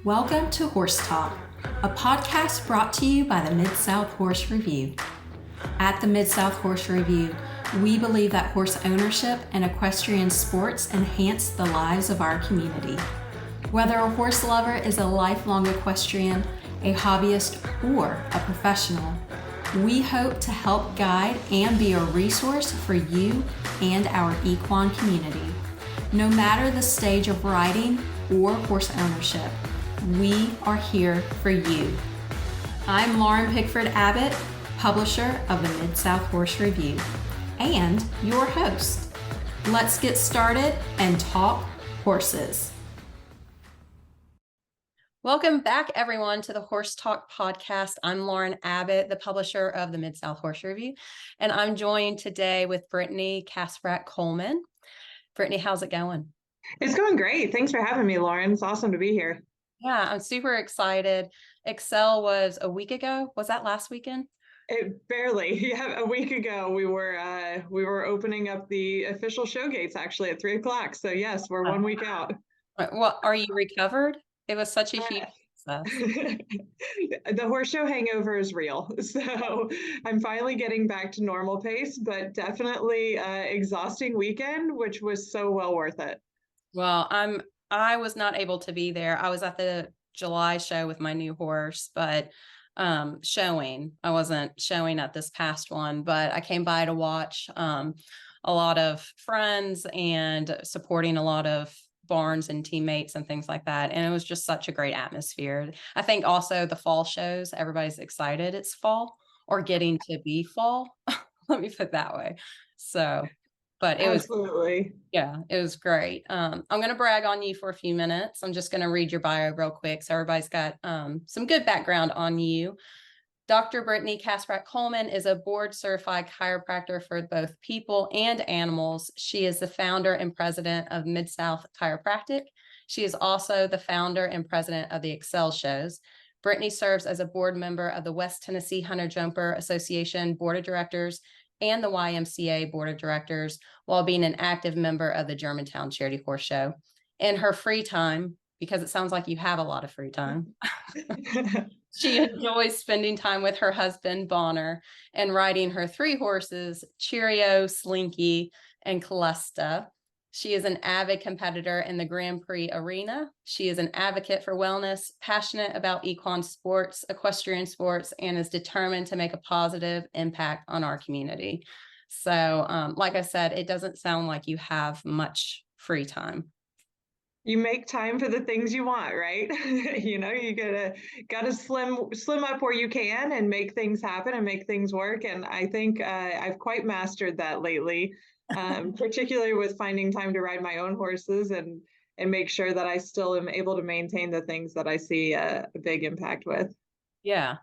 Welcome to Horse Talk, a podcast brought to you by the Mid-South Horse Review. At the Mid-South Horse Review, we believe that horse ownership and equestrian sports enhance the lives of our community. Whether a horse lover is a lifelong equestrian, a hobbyist, or a professional, we hope to help guide and be a resource for you and our equine community. No matter the stage of riding or horse ownership, we are here for you. I'm Lauren Pickford Abbott, publisher of the Mid-South Horse Review, and your host. Let's get started and talk horses. Welcome back, everyone, to the Horse Talk podcast. I'm Lauren Abbott, the publisher of the Mid-South Horse Review, and I'm joined today with Brittany Kasprack Coleman. Brittany, how's it going? It's going great. Thanks for having me, Lauren. It's awesome to be here. Yeah, I'm super excited. ExEL was a week ago. Was that last weekend? Barely. Yeah, a week ago we were opening up the official show gates actually at 3:00. So yes, we're 1 week out. Well, are you recovered? It was such a huge success. The horse show hangover is real. So I'm finally getting back to normal pace, but definitely exhausting weekend, which was so well worth it. Well, I was not able to be there. I was at the July show with my new horse, but showing. I wasn't showing at this past one, but I came by to watch a lot of friends and supporting a lot of barns and teammates and things like that. And it was just such a great atmosphere. I think also the fall shows, everybody's excited it's fall or getting to be fall. Let me put it that way. So, but it Absolutely. it was great. I'm going to brag on you for a few minutes. I'm just going to read your bio real quick. So everybody's got some good background on you. Dr. Brittany Kasprack Coleman is a board certified chiropractor for both people and animals. She is the founder and president of Midsouth Chiropractic. She is also the founder and president of the ExEL Shows. Brittany serves as a board member of the West Tennessee Hunter Jumper Association Board of Directors and the YMCA Board of Directors, while being an active member of the Germantown Charity Horse Show. In her free time, because it sounds like you have a lot of free time, she enjoys spending time with her husband, Bonner, and riding her 3 horses, Cheerio, Slinky, and Callista. She is an avid competitor in the Grand Prix arena. She is an advocate for wellness, passionate about equine sports, equestrian sports, and is determined to make a positive impact on our community. So, like I said, it doesn't sound like you have much free time. You make time for the things you want, right? You gotta slim up where you can and make things happen and make things work. And I think I've quite mastered that lately, particularly with finding time to ride my own horses and make sure that I still am able to maintain the things that I see a big impact with. Yeah.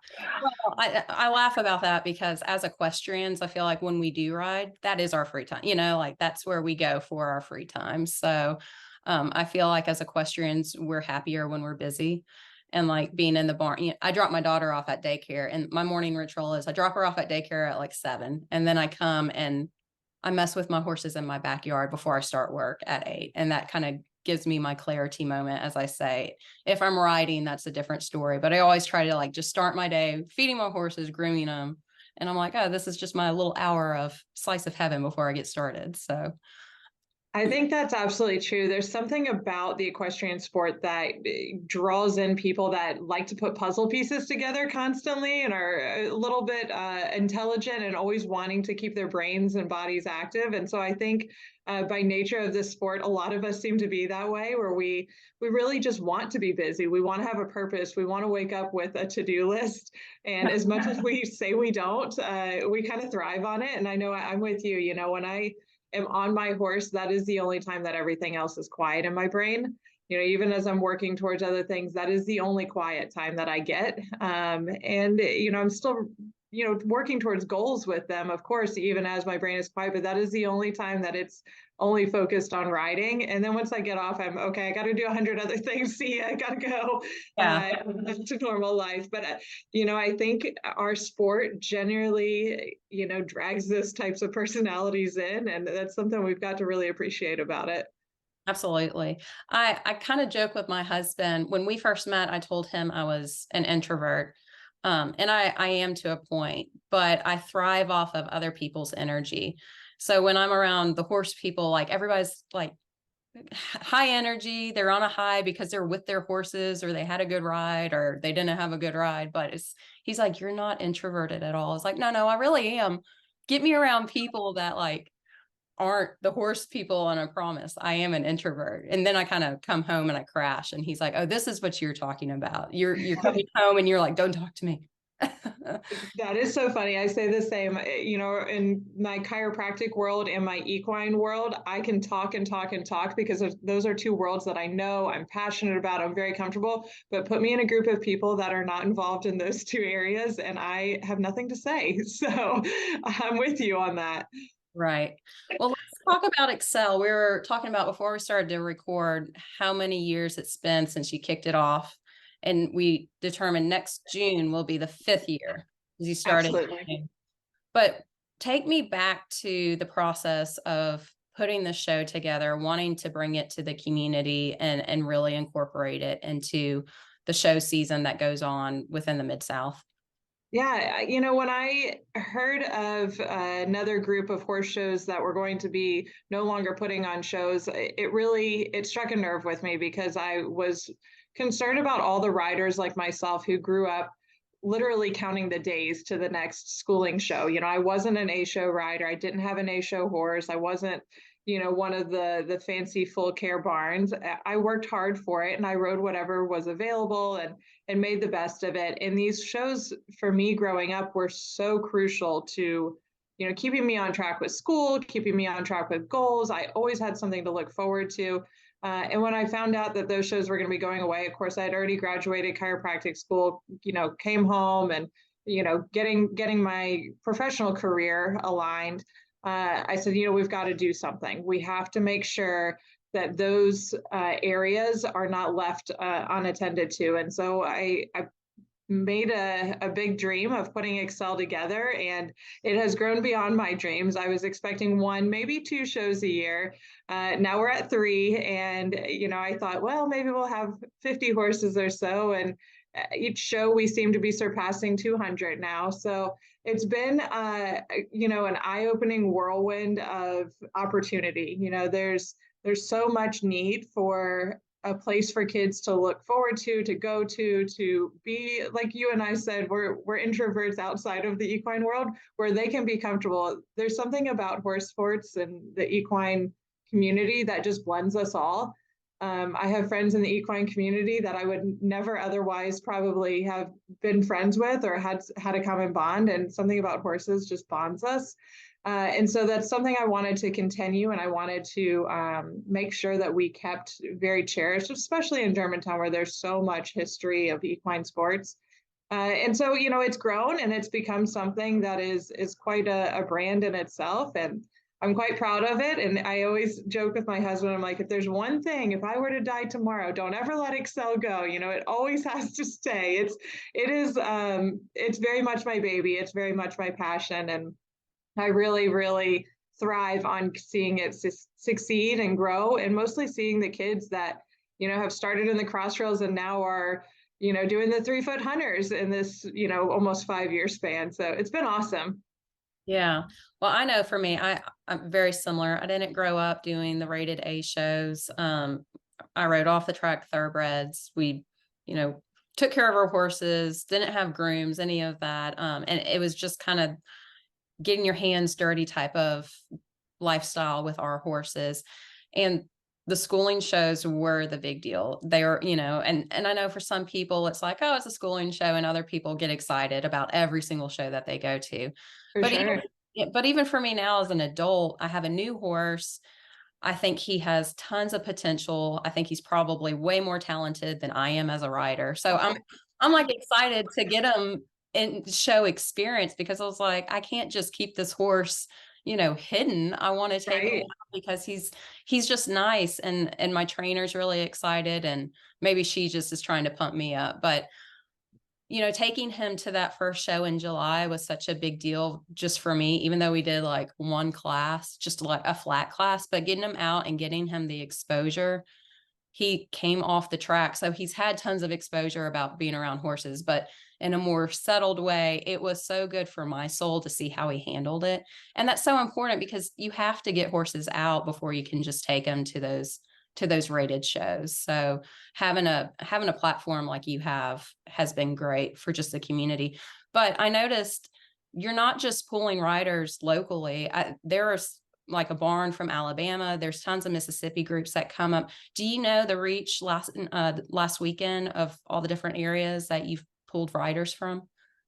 Well, I laugh about that because as equestrians, I feel like when we do ride, that is our free time, like that's where we go for our free time. So I feel like as equestrians, we're happier when we're busy and like being in the barn. I drop my daughter off at daycare and my morning ritual is I drop her off at daycare at like 7 and then I come and I mess with my horses in my backyard before I start work at 8. And that kind of gives me my clarity moment. As I say, if I'm riding, that's a different story, but I always try to like just start my day feeding my horses, grooming them. And I'm like, oh, this is just my little hour of slice of heaven before I get started. So I think that's absolutely true. There's something about the equestrian sport that draws in people that like to put puzzle pieces together constantly and are a little bit intelligent and always wanting to keep their brains and bodies active. And so I think by nature of this sport, a lot of us seem to be that way, where we really just want to be busy. We want to have a purpose. We want to wake up with a to-do list. And as much as we say we don't, we kind of thrive on it. And I know I'm with you. When I am on my horse, that is the only time that everything else is quiet in my brain. Even as I'm working towards other things, that is the only quiet time that I get. And I'm still, working towards goals with them, of course, even as my brain is quiet, but that is the only time that it's only focused on riding. And then once I get off, I'm okay, I got to do 100 other things. See ya, I got to go to normal life. But, I think our sport generally, drags those types of personalities in. And that's something we've got to really appreciate about it. Absolutely. I kind of joke with my husband. When we first met, I told him I was an introvert. And I am to a point, but I thrive off of other people's energy. So when I'm around the horse people, like everybody's like high energy, they're on a high because they're with their horses or they had a good ride or they didn't have a good ride. But he's like, you're not introverted at all. It's like, no, I really am. Get me around people that like aren't the horse people, and I promise I am an introvert. And then I kind of come home and I crash, and he's like, oh, this is what you're talking about. You're coming home and you're like, don't talk to me. That is so funny. I say the same, in my chiropractic world and my equine world, I can talk and talk and talk because those are two worlds that I know, I'm passionate about, I'm very comfortable, but put me in a group of people that are not involved in those two areas and I have nothing to say. So I'm with you on that. Right. Well, let's talk about ExEL. We were talking about before we started to record how many years it's been since you kicked it off. And we determined next June will be the 5th year as you started. Absolutely. But take me back to the process of putting the show together, wanting to bring it to the community and really incorporate it into the show season that goes on within the Mid-South. Yeah, when I heard of another group of horse shows that were going to be no longer putting on shows, it struck a nerve with me because I was concerned about all the riders like myself who grew up literally counting the days to the next schooling show. I wasn't an A show rider. I didn't have an A show horse. I wasn't, one of the fancy full care barns. I worked hard for it and I rode whatever was available and made the best of it. And these shows for me growing up were so crucial to, keeping me on track with school, keeping me on track with goals. I always had something to look forward to. And when I found out that those shows were going to be going away, of course, I had already graduated chiropractic school, came home and, getting my professional career aligned. I said, we've got to do something. We have to make sure that those areas are not left unattended to. And so I made a big dream of putting ExEL together, and it has grown beyond my dreams. I was expecting one, maybe two shows a year. Now we're at three, and I thought, well, maybe we'll have 50 horses or so, and each show we seem to be surpassing 200 now. So it's been an eye-opening whirlwind of opportunity. There's so much need for a place for kids to look forward to go to be, like you and I said, we're introverts outside of the equine world where they can be comfortable. There's something about horse sports and the equine community that just blends us all. I have friends in the equine community that I would never otherwise probably have been friends with or had a common bond, and something about horses just bonds us. And so that's something I wanted to continue, and I wanted to make sure that we kept very cherished, especially in Germantown where there's so much history of equine sports. And so, it's grown and it's become something that is quite a brand in itself. And I'm quite proud of it. And I always joke with my husband, I'm like, if there's one thing, if I were to die tomorrow, don't ever let ExEL go. It always has to stay. It's very much my baby. It's very much my passion. And I really, really thrive on seeing it succeed and grow, and mostly seeing the kids that, have started in the crossrails and now are, doing the 3-foot hunters in this, almost 5-year span. So it's been awesome. Yeah. Well, I know for me, I'm very similar. I didn't grow up doing the rated A shows. I rode off the track thoroughbreds. We, took care of our horses, didn't have grooms, any of that. And it was just kind of getting your hands dirty type of lifestyle with our horses. And the schooling shows were the big deal. They were, and I know for some people it's like, oh, it's a schooling show, and other people get excited about every single show that they go to. For sure. But even for me now as an adult, I have a new horse. I think he has tons of potential. I think he's probably way more talented than I am as a rider. So I'm like excited to get him in show experience, because I was like, I can't just keep this horse, hidden. I want to take him out because he's just nice, and my trainer's really excited, and maybe she just is trying to pump me up. But taking him to that first show in July was such a big deal just for me, even though we did like one class, just like a flat class, but getting him out and getting him the exposure, he came off the track. So he's had tons of exposure about being around horses, but in a more settled way. It was so good for my soul to see how he handled it. And that's so important because you have to get horses out before you can just take them to those rated shows. So having a platform like you have has been great for just the community. But I noticed you're not just pulling riders locally. There are like a barn from Alabama. There's tons of Mississippi groups that come up. Do you know the reach last weekend of all the different areas that you've pulled riders from?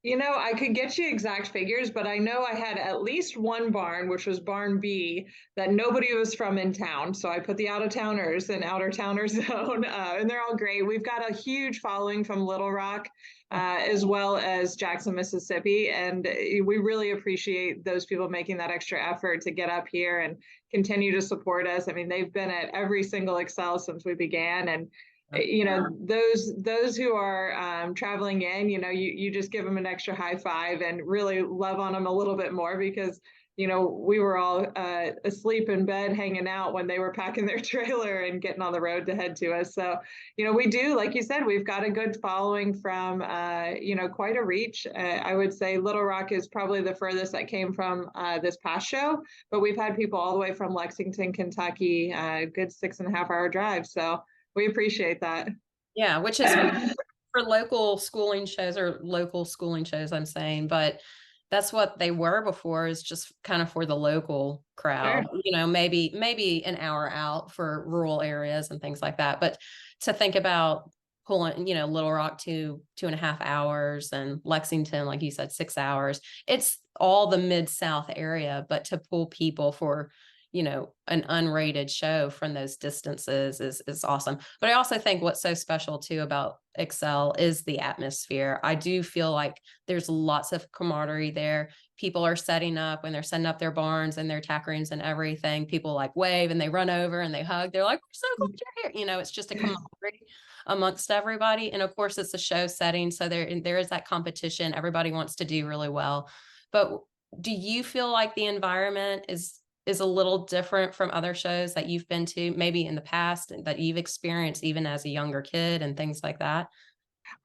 I could get you exact figures, but I know I had at least one barn, which was barn B, that nobody was from in town. So I put the out-of-towners in outer-towner zone, and they're all great. We've got a huge following from Little Rock, as well as Jackson, Mississippi. And we really appreciate those people making that extra effort to get up here and continue to support us. I mean, they've been at every single ExEL since we began. And those who are traveling in, you just give them an extra high five and really love on them a little bit more because we were all asleep in bed hanging out when they were packing their trailer and getting on the road to head to us. So we do, like you said, we've got a good following from quite a reach. I would say Little Rock is probably the furthest that came from this past show, but we've had people all the way from Lexington, Kentucky, a good 6.5-hour drive. So we appreciate that. Yeah, which is for local schooling shows, I'm saying, but that's what they were before, is just kind of for the local crowd, Sure. maybe an hour out for rural areas and things like that. But to think about pulling, Little Rock 2.5 hours, and Lexington, like you said, 6 hours, it's all the Mid-South area, but to pull people for an unrated show from those distances is awesome. But I also think what's so special too about ExEL is the atmosphere. I do feel like there's lots of camaraderie there. People are setting up when they're setting up their barns and their tack rooms and everything. People like wave and they run over and they hug. They're like, "We're so glad you're here." It's just a camaraderie amongst everybody. And of course, it's a show setting, so there is that competition. Everybody wants to do really well. But do you feel like the environment is a little different from other shows that you've been to, maybe in the past, that you've experienced even as a younger kid and things like that?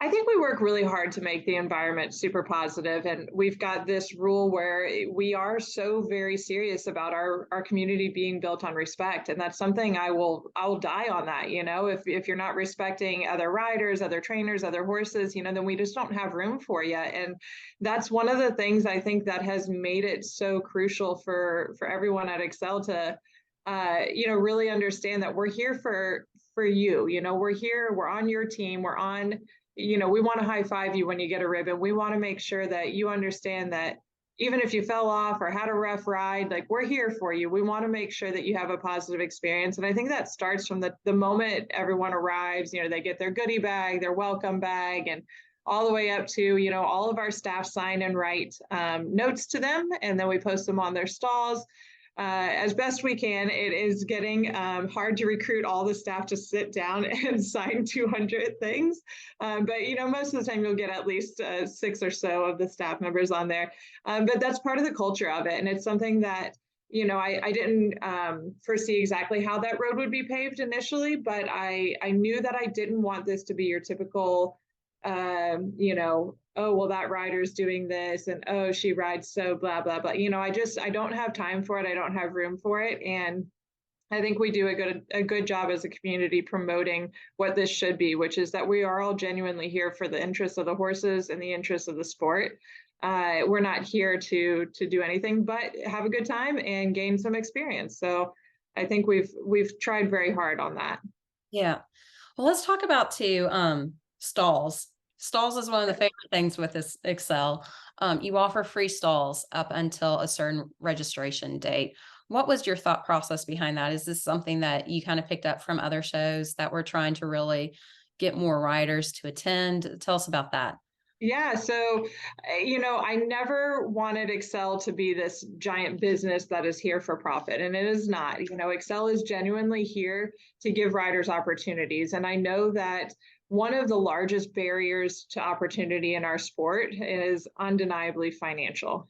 I think we work really hard to make the environment super positive, and we've got this rule where we are so very serious about our community being built on respect, and that's something I will die on that. If you're not respecting other riders, other trainers, other horses, then we just don't have room for you. And that's one of the things I think that has made it so crucial for everyone at ExEL to really understand that we're here for you. We're here, we're on your team, we're on. We want to high five you when you get a ribbon. We want to make sure that you understand that even if you fell off or had a rough ride, like, we're here for you. We want to make sure that you have a positive experience. And I think that starts from the moment everyone arrives, they get their goodie bag, their welcome bag, and all the way up to, all of our staff sign and write notes to them. And then we post them on their stalls. As best we can. It is getting hard to recruit all the staff to sit down and sign 200 things. But, most of the time you'll get at least 6 or so of the staff members on there. But that's part of the culture of it. And it's something that, I didn't foresee exactly how that road would be paved initially, but I knew that I didn't want this to be your typical oh, well, that rider's doing this, and oh, she rides so blah, blah, blah. I don't have time for it. I don't have room for it. And I think we do a good job as a community promoting what this should be, which is that we are all genuinely here for the interests of the horses and the interests of the sport. We're not here to do anything but have a good time and gain some experience. So I think we've tried very hard on that. Yeah. Well, let's talk about stalls. Stalls is one of the favorite things with this ExEL. You offer free stalls up until a certain registration date. What was your thought process behind that? Is this something that you kind of picked up from other shows that were trying to really get more riders to attend? Tell us about that. Yeah, so, I never wanted ExEL to be this giant business that is here for profit, and it is not. ExEL is genuinely here to give riders opportunities. And I know that one of the largest barriers to opportunity in our sport is undeniably financial.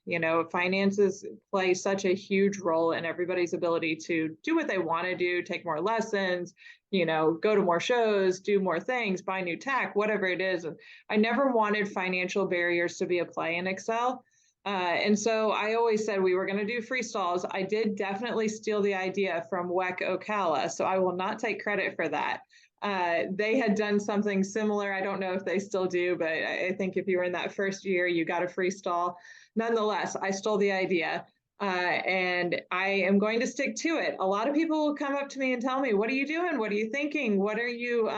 Finances play such a huge role in everybody's ability to do what they want to do, take more lessons, go to more shows, do more things, buy new tech, whatever it is. I never wanted financial barriers to be a play in ExEL. And so I always said we were going to do free stalls. I did definitely steal the idea from WEC Ocala, so I will not take credit for that. They had done something similar. I don't know if they still do, but I think if you were in that first year, you got a free stall. Nonetheless, I stole the idea. And I am going to stick to it. A lot of people will come up to me and tell me, what are you doing? What are you thinking? What are you,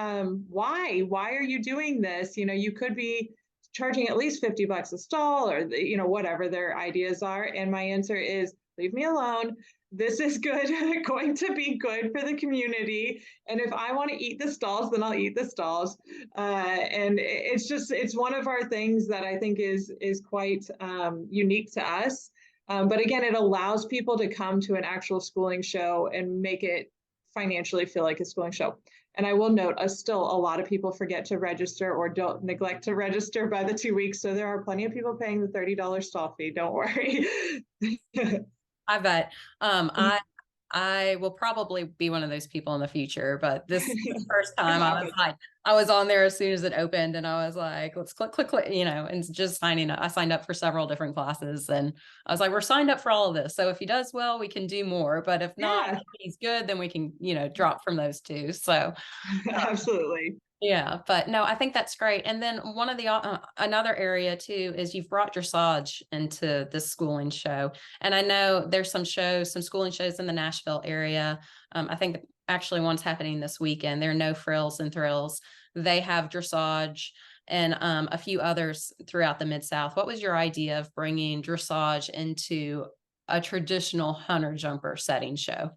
why are you doing this? You could be charging at least $50 a stall, or, whatever their ideas are. And my answer is, leave me alone. This is good, going to be good for the community. And if I want to eat the stalls, then I'll eat the stalls. And it's one of our things that I think is quite unique to us. But again, it allows people to come to an actual schooling show and make it financially feel like a schooling show. And I will note, still a lot of people forget to register or don't neglect to register by the 2 weeks. So there are plenty of people paying the $30 stall fee. Don't worry. I bet. I will probably be one of those people in the future, but this is the first time I was on there as soon as it opened, and I was like, let's click, and just signing up. I signed up for several different classes, and I was like, we're signed up for all of this. So if he does well, we can do more, but if not, if he's good, then we can, drop from those two. So absolutely. Yeah, but no, I think that's great. And then one of the another area too is you've brought dressage into this schooling show, and I know there's some schooling shows in the Nashville area. I think actually one's happening this weekend. There are No Frills and Thrills. They have dressage and a few others throughout the Mid-South. What was your idea of bringing dressage into a traditional hunter jumper setting show?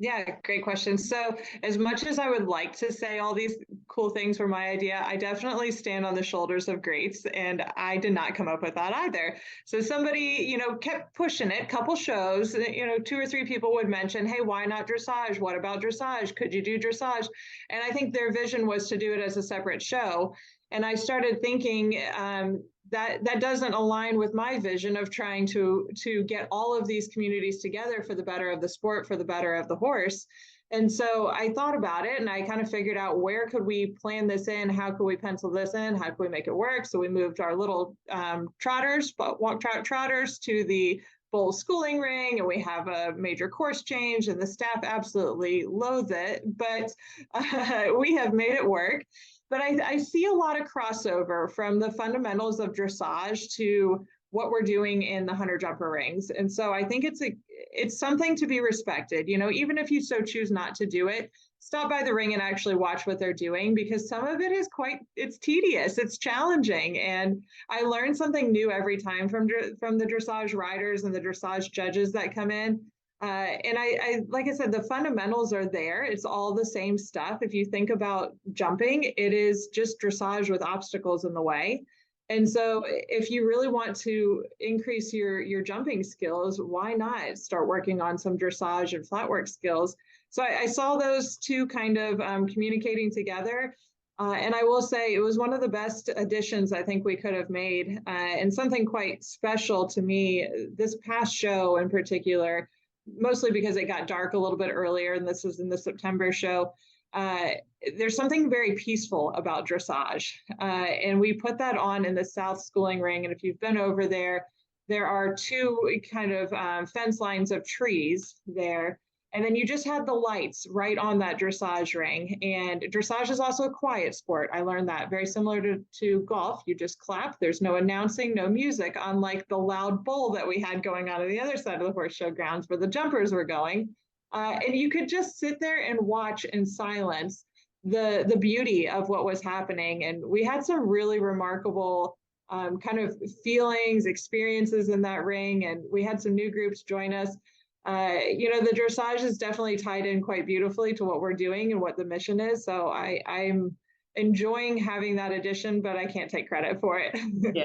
Yeah, great question. So as much as I would like to say all these cool things were my idea, I definitely stand on the shoulders of greats, and I did not come up with that either. So somebody, kept pushing it, couple shows, 2 or 3 people would mention, hey, why not dressage? What about dressage? Could you do dressage? And I think their vision was to do it as a separate show. And I started thinking, that doesn't align with my vision of trying to get all of these communities together for the better of the sport, for the better of the horse. And so I thought about it, and I kind of figured out, where could we plan this in? How could we pencil this in? How could we make it work? So we moved our little trotters to the bowl schooling ring, and we have a major course change, and the staff absolutely loathe it, but we have made it work. But I see a lot of crossover from the fundamentals of dressage to what we're doing in the hunter jumper rings. And so I think it's something to be respected. Even if you so choose not to do it, stop by the ring and actually watch what they're doing, because some of it is it's tedious, it's challenging. And I learn something new every time from the dressage riders and the dressage judges that come in. And I, like I said, the fundamentals are there. It's all the same stuff. If you think about jumping, it is just dressage with obstacles in the way. And so if you really want to increase your jumping skills, why not start working on some dressage and flatwork skills? So I saw those two kind of communicating together. And I will say it was one of the best additions I think we could have made, and something quite special to me this past show in particular, mostly because it got dark a little bit earlier, and this was in the September show. There's something very peaceful about dressage. And we put that on in the South Schooling Ring. And if you've been over there, there are 2 kind of fence lines of trees there. And then you just had the lights right on that dressage ring. And dressage is also a quiet sport. I learned that, very similar to golf. You just clap. There's no announcing, no music, unlike the loud bowl that we had going on the other side of the horse show grounds where the jumpers were going. And you could just sit there and watch in silence the beauty of what was happening. And we had some really remarkable kind of feelings, experiences in that ring. And we had some new groups join us. The dressage is definitely tied in quite beautifully to what we're doing and what the mission is. So I'm enjoying having that addition, but I can't take credit for it. Yeah.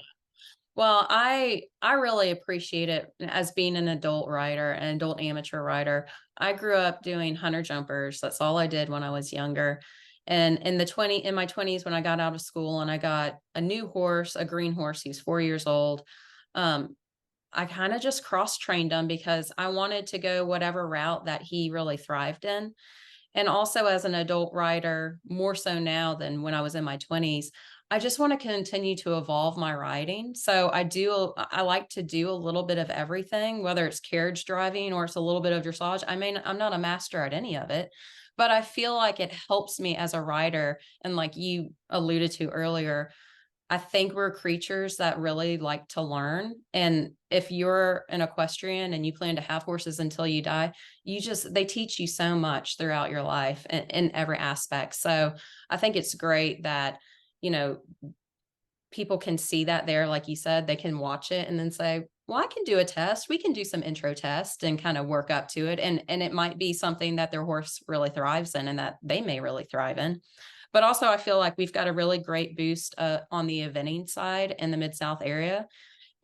Well, I really appreciate it as being an adult rider, an adult amateur rider. I grew up doing hunter jumpers. That's all I did when I was younger. And in my 20s, when I got out of school and I got a new horse, a green horse, he was 4 years old. I kind of just cross trained him because I wanted to go whatever route that he really thrived in. And also as an adult rider, more so now than when I was in my 20s, I just want to continue to evolve my riding. So I like to do a little bit of everything, whether it's carriage driving or it's a little bit of dressage. I mean, I'm not a master at any of it, but I feel like it helps me as a rider. And like you alluded to earlier, I think we're creatures that really like to learn. And if you're an equestrian and you plan to have horses until you die, they teach you so much throughout your life in every aspect. So I think it's great that, you know, people can see that there, like you said, they can watch it and then say, well, I can do a test. We can do some intro test and kind of work up to it. And it might be something that their horse really thrives in and that they may really thrive in. But also, I feel like we've got a really great boost on the eventing side in the Mid-South area.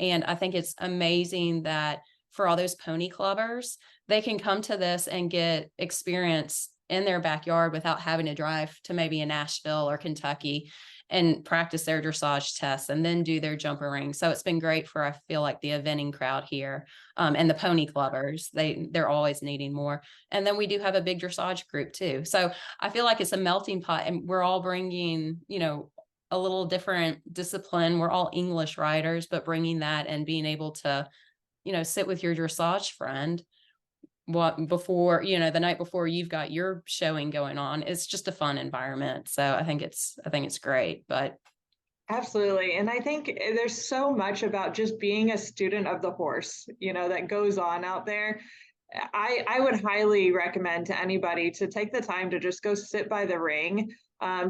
And I think it's amazing that for all those pony clubbers, they can come to this and get experience in their backyard without having to drive to maybe a Nashville or Kentucky and practice their dressage tests and then do their jumper ring. So it's been great for, I feel like, the eventing crowd here, and the pony clubbers. They're always needing more. And then we do have a big dressage group too. So I feel like it's a melting pot and we're all bringing, a little different discipline. We're all English riders, but bringing that and being able to, sit with your dressage friend the night before you've got your showing going on. It's just a fun environment. So I think it's great. But Absolutely. And I think there's so much about just being a student of the horse, that goes on out there. I would highly recommend to anybody to take the time to just go sit by the ring,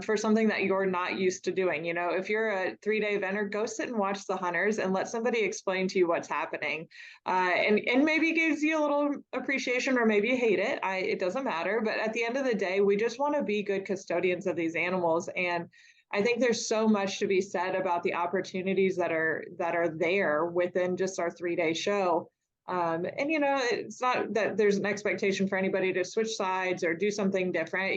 for something that you're not used to doing. If you're a 3-day eventer, go sit and watch the hunters and let somebody explain to you what's happening. And maybe gives you a little appreciation or maybe you hate it. It doesn't matter. But at the end of the day, we just want to be good custodians of these animals. And I think there's so much to be said about the opportunities that are there within just our 3-day show. And it's not that there's an expectation for anybody to switch sides or do something different.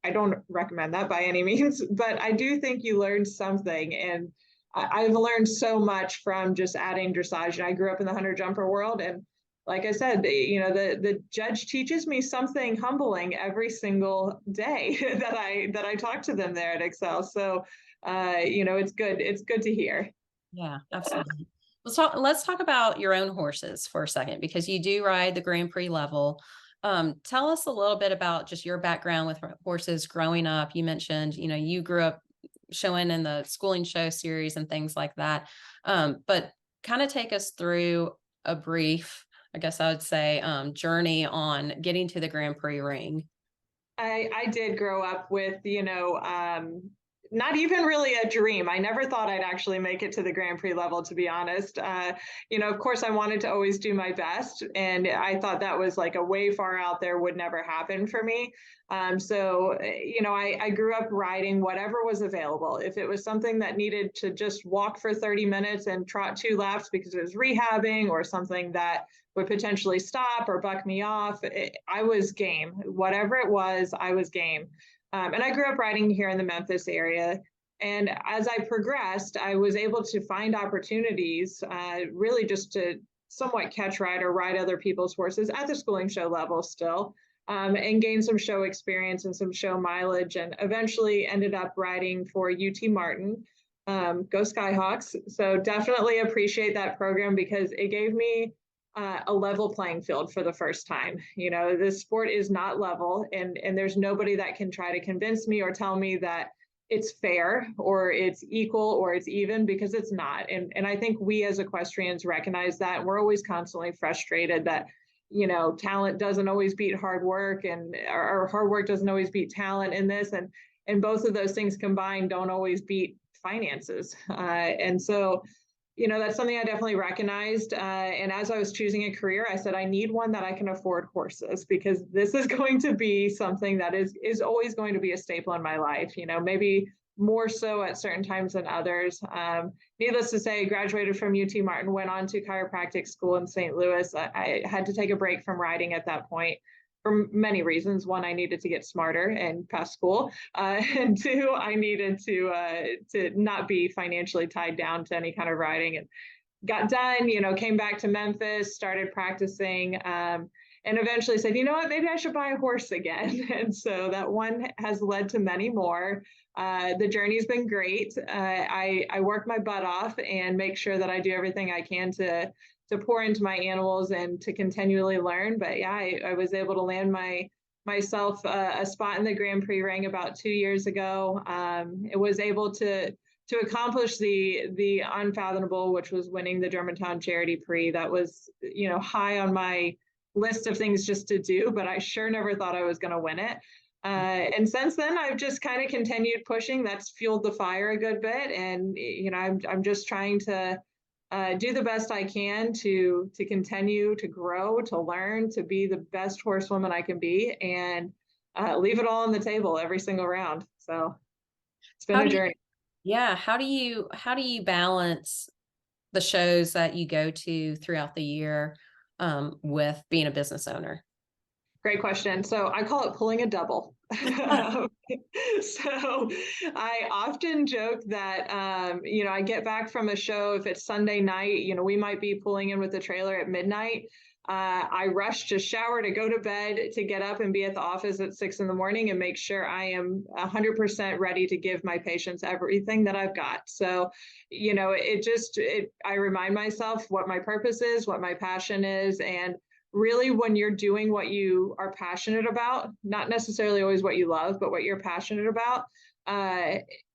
I don't recommend that by any means, but I do think you learn something. And I've learned so much from just adding dressage. I grew up in the hunter jumper world, and like I said, the judge teaches me something humbling every single day that I talk to them there at ExEL. So it's good. It's good to hear. yeah, absolutely. Let's talk about your own horses for a second, because you do ride the Grand Prix level. Tell us a little bit about just your background with horses growing up. You mentioned, you grew up showing in the schooling show series and things like that. But kind of take us through a brief, I guess I would say, journey on getting to the Grand Prix ring. I did grow up with, not even really a dream. I never thought I'd actually make it to the Grand Prix level, to be honest. Of course, I wanted to always do my best. And I thought that was like a way far out there, would never happen for me. I grew up riding whatever was available. If it was something that needed to just walk for 30 minutes and trot 2 laps because it was rehabbing, or something that would potentially stop or buck me off, I was game. Whatever it was, I was game. And I grew up riding here in the Memphis area. And as I progressed, I was able to find opportunities, really just to somewhat catch ride or ride other people's horses at the schooling show level still, and gain some show experience and some show mileage, and eventually ended up riding for UT Martin, go Skyhawks. So definitely appreciate that program, because it gave me a level playing field for the first time. This sport is not level, and there's nobody that can try to convince me or tell me that it's fair or it's equal or it's even, because it's not. And I think we as equestrians recognize that. We're always constantly frustrated that, talent doesn't always beat hard work, and or hard work doesn't always beat talent in this. And both of those things combined don't always beat finances. And so, that's something I definitely recognized. And as I was choosing a career, I said, I need one that I can afford horses, because this is going to be something that is always going to be a staple in my life, maybe more so at certain times than others. Needless to say, graduated from UT Martin, went on to chiropractic school in St. Louis. I had to take a break from riding at that point. for many reasons. One, I needed to get smarter and pass school, and two, I needed to not be financially tied down to any kind of riding. And got done, came back to Memphis, started practicing, and eventually said, you know what, maybe I should buy a horse again. And so that one has led to many more. The journey's been great. I work my butt off and make sure that I do everything I can to pour into my animals and to continually learn. But yeah, I was able to land myself a spot in the Grand Prix ring about 2 years ago. It was able to accomplish the unfathomable, which was winning the Germantown Charity Prix. That was, high on my list of things just to do, but I sure never thought I was going to win it. And since then, I've just kind of continued pushing. That's fueled the fire a good bit. And, I'm just trying to do the best I can to continue to grow, to learn, to be the best horsewoman I can be, and leave it all on the table every single round. So it's been a journey. How do you balance the shows that you go to throughout the year with being a business owner? Great question. So I call it pulling a double. So I often joke that, I get back from a show, if it's Sunday night, we might be pulling in with the trailer at midnight. I rush to shower, to go to bed, to get up and be at the office at 6 a.m. and make sure I am 100% ready to give my patients everything that I've got. So, I remind myself what my purpose is, what my passion is, and really when you're doing what you are passionate about, not necessarily always what you love, but what you're passionate about,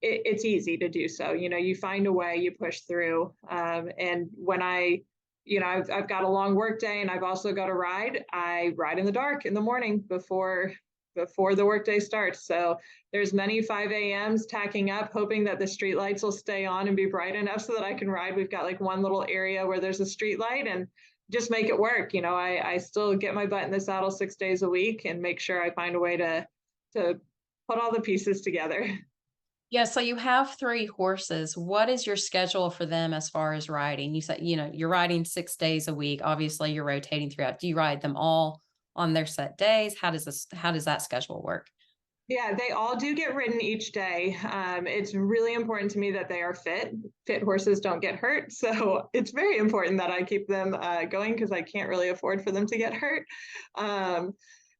it's easy to do so. You find a way, you push through. And when I've got a long work day and I've also got to ride. I ride in the dark in the morning before the workday starts. So there's many 5 a.m.s tacking up, hoping that the street lights will stay on and be bright enough so that I can ride. We've got like one little area where there's a street light and just make it work. I still get my butt in the saddle 6 days a week and make sure I find a way to put all the pieces together. Yeah, so you have 3 horses. What is your schedule for them as far as riding? You said, you're riding 6 days a week. Obviously, you're rotating throughout. Do you ride them all on their set days? How does that schedule work? Yeah, they all do get ridden each day. It's really important to me that they are fit. Fit horses don't get hurt. So it's very important that I keep them going because I can't really afford for them to get hurt.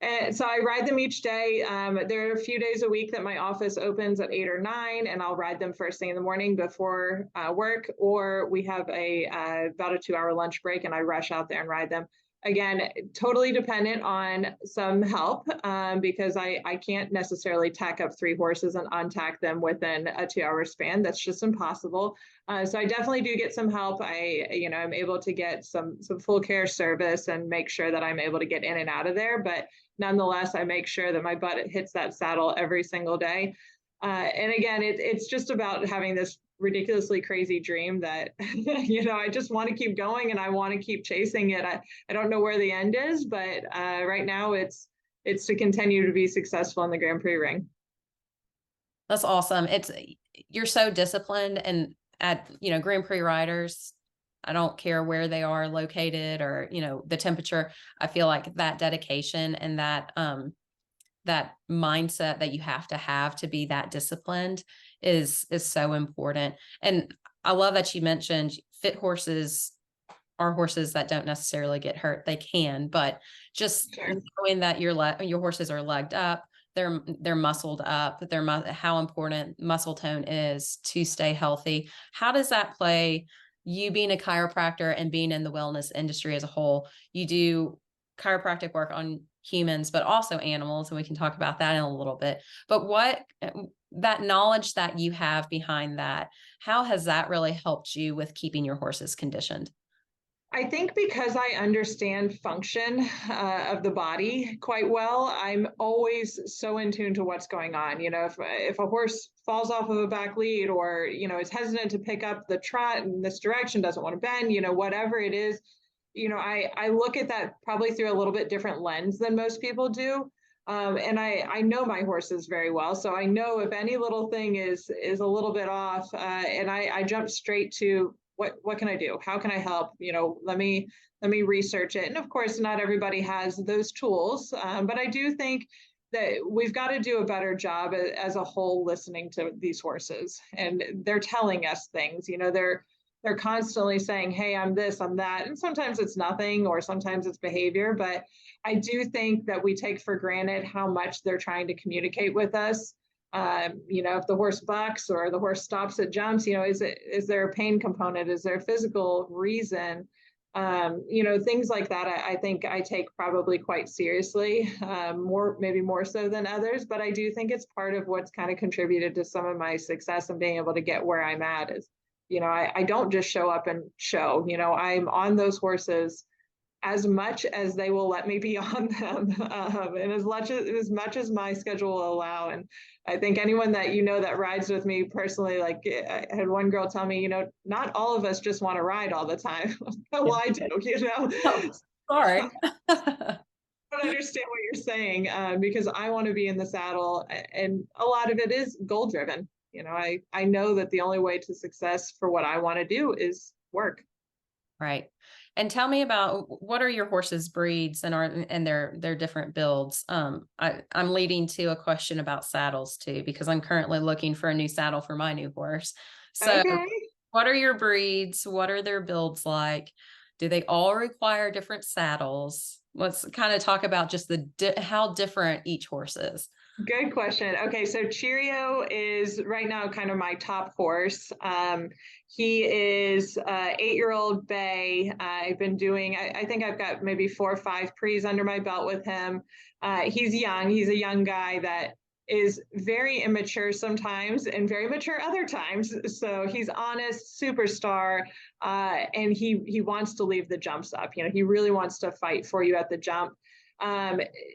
And so I ride them each day. There are a few days a week that my office opens at 8 or 9, and I'll ride them first thing in the morning before work, or we have about a 2-hour lunch break and I rush out there and ride them. Again, totally dependent on some help because I can't necessarily tack up 3 horses and untack them within a 2-hour span. That's just impossible. So I definitely do get some help. I'm able to get some full care service and make sure that I'm able to get in and out of there. But nonetheless, I make sure that my butt hits that saddle every single day. And again, it's just about having this ridiculously crazy dream that, I just want to keep going and I want to keep chasing it. I don't know where the end is, but right now it's to continue to be successful in the Grand Prix ring. That's awesome. You're so disciplined, and at, Grand Prix riders, I don't care where they are located or, the temperature. I feel like that dedication and that mindset that you have to be that disciplined is so important. And I love that you mentioned fit horses are horses that don't necessarily get hurt. They can, but just knowing that your horses are legged up, they're muscled up, how important muscle tone is to stay healthy. How does that play? You being a chiropractor and being in the wellness industry as a whole, you do chiropractic work on humans, but also animals. And we can talk about that in a little bit, but that knowledge that you have behind that, how has that really helped you with keeping your horses conditioned? I think because I understand function of the body quite well, I'm always so in tune to what's going on. If a horse falls off of a back lead or, is hesitant to pick up the trot in this direction, doesn't want to bend, whatever it is, I look at that probably through a little bit different lens than most people do. And I know my horses very well. So I know if any little thing is a little bit off and I jump straight to what can I do? How can I help? Let me research it. And of course, not everybody has those tools, but I do think that we've got to do a better job as a whole listening to these horses, and they're telling us things. They're constantly saying, hey, I'm this, I'm that. And sometimes it's nothing, or sometimes it's behavior. But I do think that we take for granted how much they're trying to communicate with us. If the horse bucks or the horse stops at jumps, is there a pain component? Is there a physical reason? Things like that, I think I take probably quite seriously, maybe more so than others, but I do think it's part of what's kind of contributed to some of my success and being able to get where I'm at is, I don't just show up and show, I'm on those horses as much as they will let me be on them, and as much as my schedule will allow. And I think anyone that that rides with me personally, like I had one girl tell me, not all of us just want to ride all the time. Well, I do, Oh, sorry. I don't understand what you're saying, because I want to be in the saddle, and a lot of it is goal driven. I know that the only way to success for what I want to do is work. Right. And tell me about, what are your horses' breeds and their different builds? I'm leading to a question about saddles too, because I'm currently looking for a new saddle for my new horse. So Okay. what are your breeds? What are their builds like? Do they all require different saddles? Let's kind of talk about just how different each horse is. Good question. Okay, so Cheerio is right now kind of my top horse. He is 8-year-old bay. I've been doing, I think I've got maybe 4 or 5 pre's under my belt with him. He's young. He's a young guy that is very immature sometimes and very mature other times. So he's honest, superstar, and he wants to leave the jumps up. He really wants to fight for you at the jump.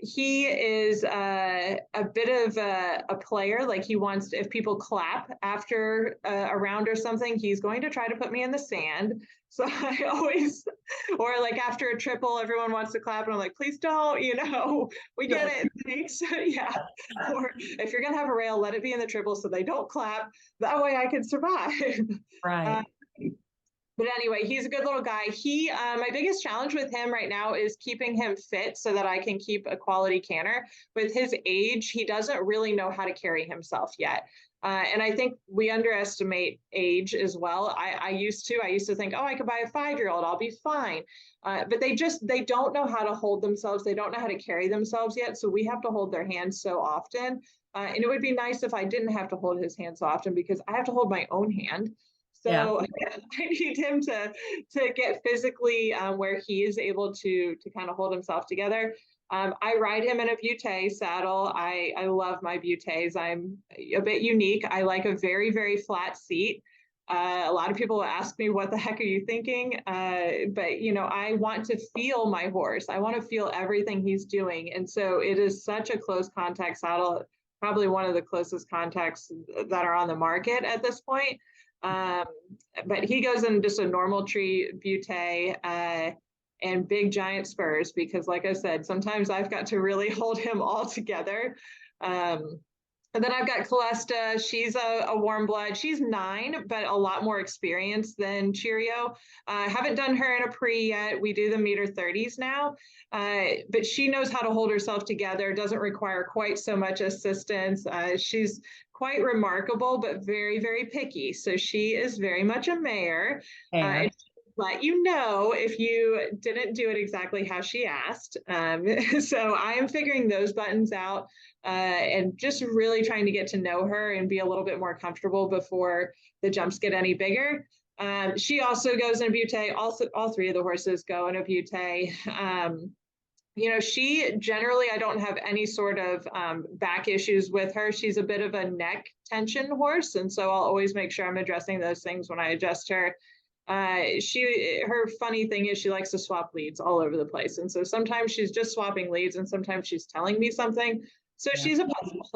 He is a bit of a player. Like he wants to, if people clap after a round or something, he's going to try to put me in the sand. So I always, or like after a triple, everyone wants to clap, and I'm like, please don't, we get it. Thanks. Yeah. Or if you're going to have a rail, let it be in the triple so they don't clap. That way I can survive. Right. But anyway, he's a good little guy. My biggest challenge with him right now is keeping him fit so that I can keep a quality canter. With his age, he doesn't really know how to carry himself yet. And I think we underestimate age as well. I used to think, oh, I could buy a 5-year-old, I'll be fine. But they don't know how to hold themselves. They don't know how to carry themselves yet. So we have to hold their hands so often. And it would be nice if I didn't have to hold his hand so often, because I have to hold my own hand. So yeah. I need him to get physically where he is able to kind of hold himself together. I ride him in a butte saddle. I love my buttes. I'm a bit unique. I like a very, very flat seat. A lot of people ask me, what the heck are you thinking? But, I want to feel my horse. I want to feel everything he's doing. And so it is such a close contact saddle, probably one of the closest contacts that are on the market at this point. But he goes in just a normal tree butte, and big giant spurs, because like I said, sometimes I've got to really hold him all together. And then I've got Calesta. She's a warm blood. She's 9, but a lot more experience than Cheerio. Haven't done her in a pre yet. We do the meter 30s now, but she knows how to hold herself together. Doesn't require quite so much assistance. She's quite remarkable, but very, very picky. So she is very much a mare. Let you know if you didn't do it exactly how she asked. So I am figuring those buttons out, and just really trying to get to know her and be a little bit more comfortable before the jumps get any bigger. She also goes in a butte. Also, all 3 of the horses go in a butte. She generally, I don't have any sort of back issues with her. She's a bit of a neck tension horse. And so I'll always make sure I'm addressing those things when I adjust her. Her funny thing is she likes to swap leads all over the place. And so sometimes she's just swapping leads, and sometimes she's telling me something. So she's a puzzle.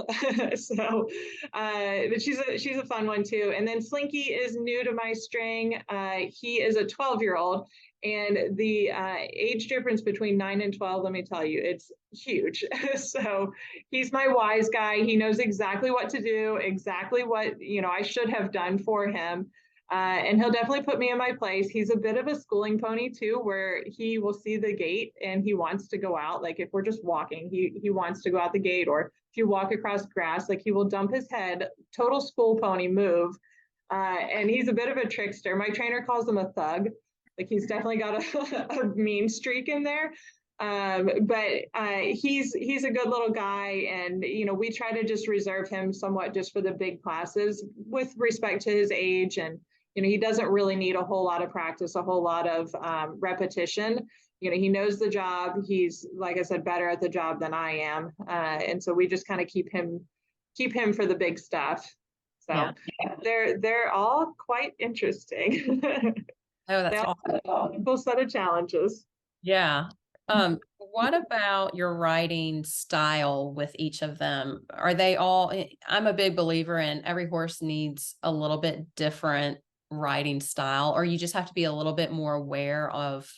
But she's a fun one too. And then Slinky is new to my string. He is a 12-year-old, and the age difference between 9 and 12, let me tell you, it's huge. So he's my wise guy. He knows exactly what to do, exactly what I should have done for him. And he'll definitely put me in my place. He's a bit of a schooling pony too, where he will see the gate and he wants to go out. Like if we're just walking, he wants to go out the gate, or if you walk across grass, like he will dump his head, total school pony move. And he's a bit of a trickster. My trainer calls him a thug. Like he's definitely got a mean streak in there. But he's a good little guy, and we try to just reserve him somewhat just for the big classes with respect to his age. And he doesn't really need a whole lot of practice, a whole lot of repetition. He knows the job. He's, like I said, better at the job than I am. And so we just kind of keep him for the big stuff. So Yeah. they're all quite interesting. Oh, They that's all awesome. have a full set of challenges. Yeah. What about your writing style with each of them? Are they all, I'm a big believer in every horse needs a little bit different riding style, or you just have to be a little bit more aware of,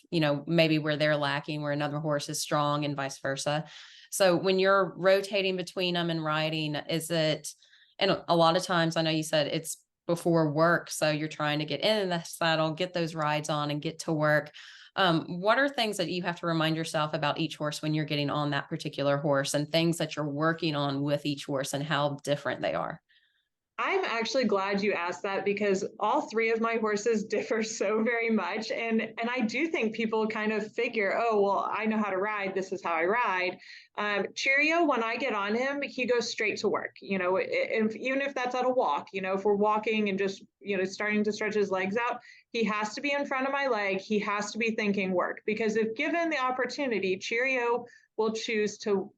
maybe where they're lacking, where another horse is strong and vice versa. So when you're rotating between them and riding, and a lot of times I know you said it's before work, so you're trying to get in the saddle, get those rides on and get to work. What are things that you have to remind yourself about each horse when you're getting on that particular horse, and things that you're working on with each horse and how different they are? I'm actually glad you asked that, because all three of my horses differ so very much. And I do think people kind of figure, oh, well, I know how to ride. This is how I ride. Cheerio, when I get on him, he goes straight to work, even if that's at a walk, if we're walking and just, starting to stretch his legs out, he has to be in front of my leg. He has to be thinking work, because if given the opportunity, Cheerio will choose to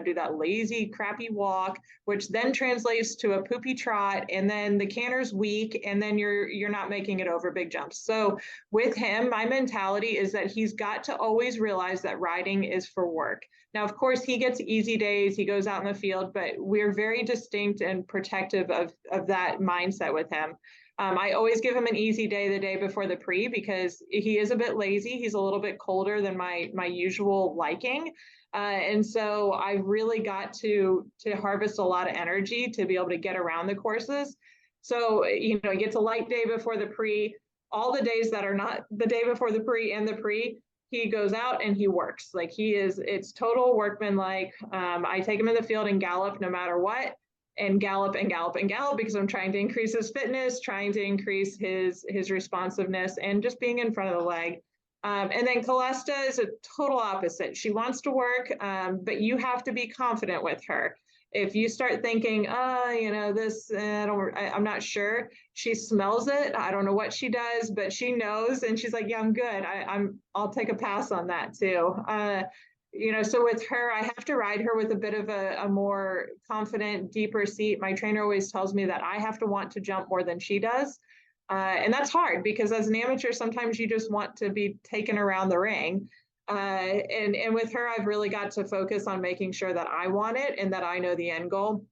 do that lazy, crappy walk, which then translates to a poopy trot, and then the canter's weak, and then you're not making it over big jumps. So with him, my mentality is that he's got to always realize that riding is for work. Now, of course, he gets easy days, he goes out in the field, but we're very distinct and protective of that mindset with him. I always give him an easy day the day before the pre, because he is a bit lazy. He's a little bit colder than my usual liking. And so I really got to harvest a lot of energy to be able to get around the courses. So, he gets a light day before the pre. All the days that are not the day before the pre and the pre, he goes out and he works. Like it's total workman-like. I take him in the field and gallop no matter what, and gallop and gallop and gallop, because I'm trying to increase his fitness, trying to increase his responsiveness, and just being in front of the leg. And then Calesta is a total opposite. She wants to work, but you have to be confident with her. If you start thinking, I'm not sure. She smells it. I don't know what she does, but she knows, and she's like, yeah, I'm good. I'll take a pass on that too. So with her, I have to ride her with a bit of a more confident, deeper seat. My trainer always tells me that I have to want to jump more than she does. And that's hard, because as an amateur, sometimes you just want to be taken around the ring. And with her, I've really got to focus on making sure that I want it and that I know the end goal.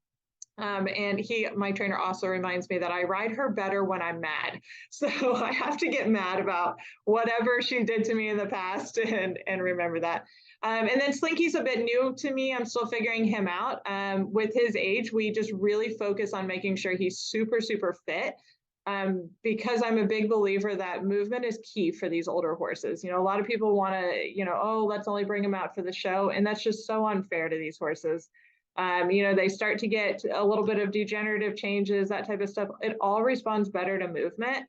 And my trainer also reminds me that I ride her better when I'm mad. So I have to get mad about whatever she did to me in the past and remember that. And then Slinky's a bit new to me. I'm still figuring him out. With his age, we just really focus on making sure he's super, super fit. Because I'm a big believer that movement is key for these older horses. A lot of people want to, let's only bring them out for the show. And that's just so unfair to these horses. They start to get a little bit of degenerative changes, that type of stuff. It all responds better to movement.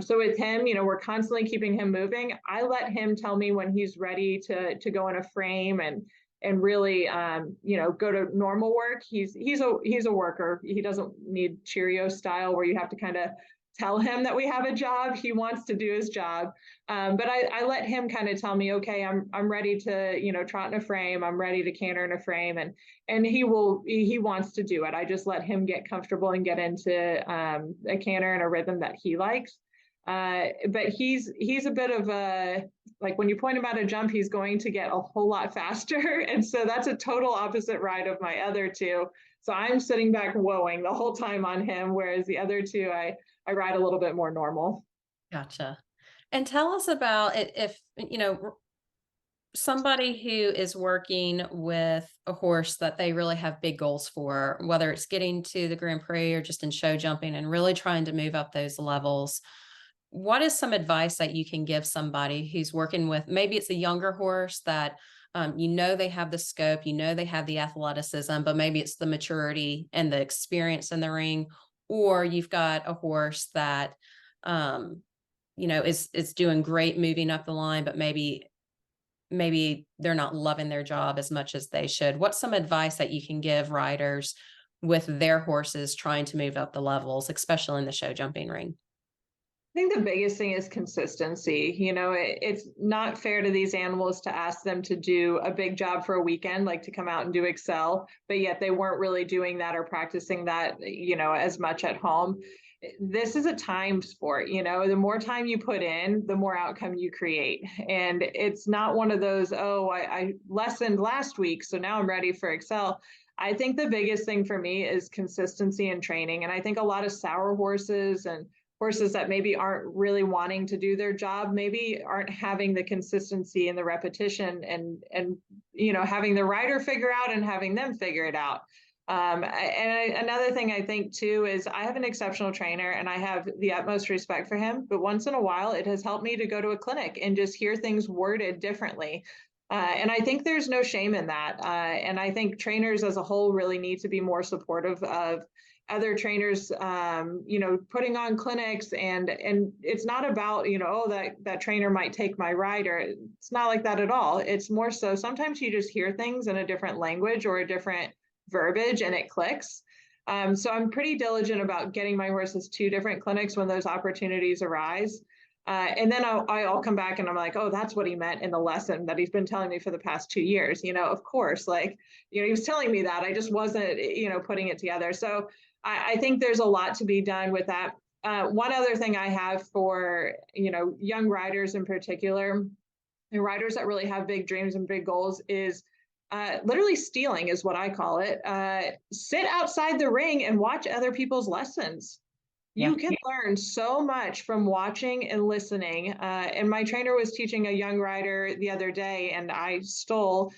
So with him, we're constantly keeping him moving. I let him tell me when he's ready to go in a frame and really, go to normal work. He's a worker. He doesn't need Cheerio style where you have to kind of tell him that we have a job. He wants to do his job. But I let him kind of tell me, okay, I'm ready to, trot in a frame. I'm ready to canter in a frame. And he wants to do it. I just let him get comfortable and get into a canter and a rhythm that he likes. But he's a bit of like when you point him at a jump, he's going to get a whole lot faster. And so that's a total opposite ride of my other two. So I'm sitting back woeing the whole time on him, whereas the other two, I ride a little bit more normal. Gotcha. And tell us about it, if, somebody who is working with a horse that they really have big goals for, whether it's getting to the Grand Prix or just in show jumping and really trying to move up those levels, what is some advice that you can give somebody who's working with, maybe it's a younger horse that they have the scope, they have the athleticism, but maybe it's the maturity and the experience in the ring, or you've got a horse that is doing great moving up the line, but maybe they're not loving their job as much as they should. What's some advice that you can give riders with their horses trying to move up the levels, especially in the show jumping ring? I think the biggest thing is consistency. It's not fair to these animals to ask them to do a big job for a weekend, like to come out and do ExEL, but yet they weren't really doing that or practicing that, as much at home. This is a timed sport. The more time you put in, the more outcome you create. And it's not one of those, oh, I lessoned last week, so now I'm ready for ExEL. I think the biggest thing for me is consistency in training. And I think a lot of sour horses and horses that maybe aren't really wanting to do their job, maybe aren't having the consistency and the repetition and having the rider figure out and having them figure it out. Another thing I think too is I have an exceptional trainer and I have the utmost respect for him, but once in a while it has helped me to go to a clinic and just hear things worded differently. And I think there's no shame in that. And I think trainers as a whole really need to be more supportive of other trainers, putting on clinics, and it's not about, that trainer might take my rider. It's not like that at all. It's more so sometimes you just hear things in a different language or a different verbiage and it clicks. So I'm pretty diligent about getting my horses to different clinics when those opportunities arise. And then I'll come back and I'm like, oh, that's what he meant in the lesson that he's been telling me for the past 2 years. Of course, he was telling me that. I just wasn't, putting it together. So I think there's a lot to be done with that. One other thing I have for, young riders in particular, and riders that really have big dreams and big goals is literally stealing is what I call it. Sit outside the ring and watch other people's lessons. You can learn so much from watching and listening. And my trainer was teaching a young rider the other day, and I stole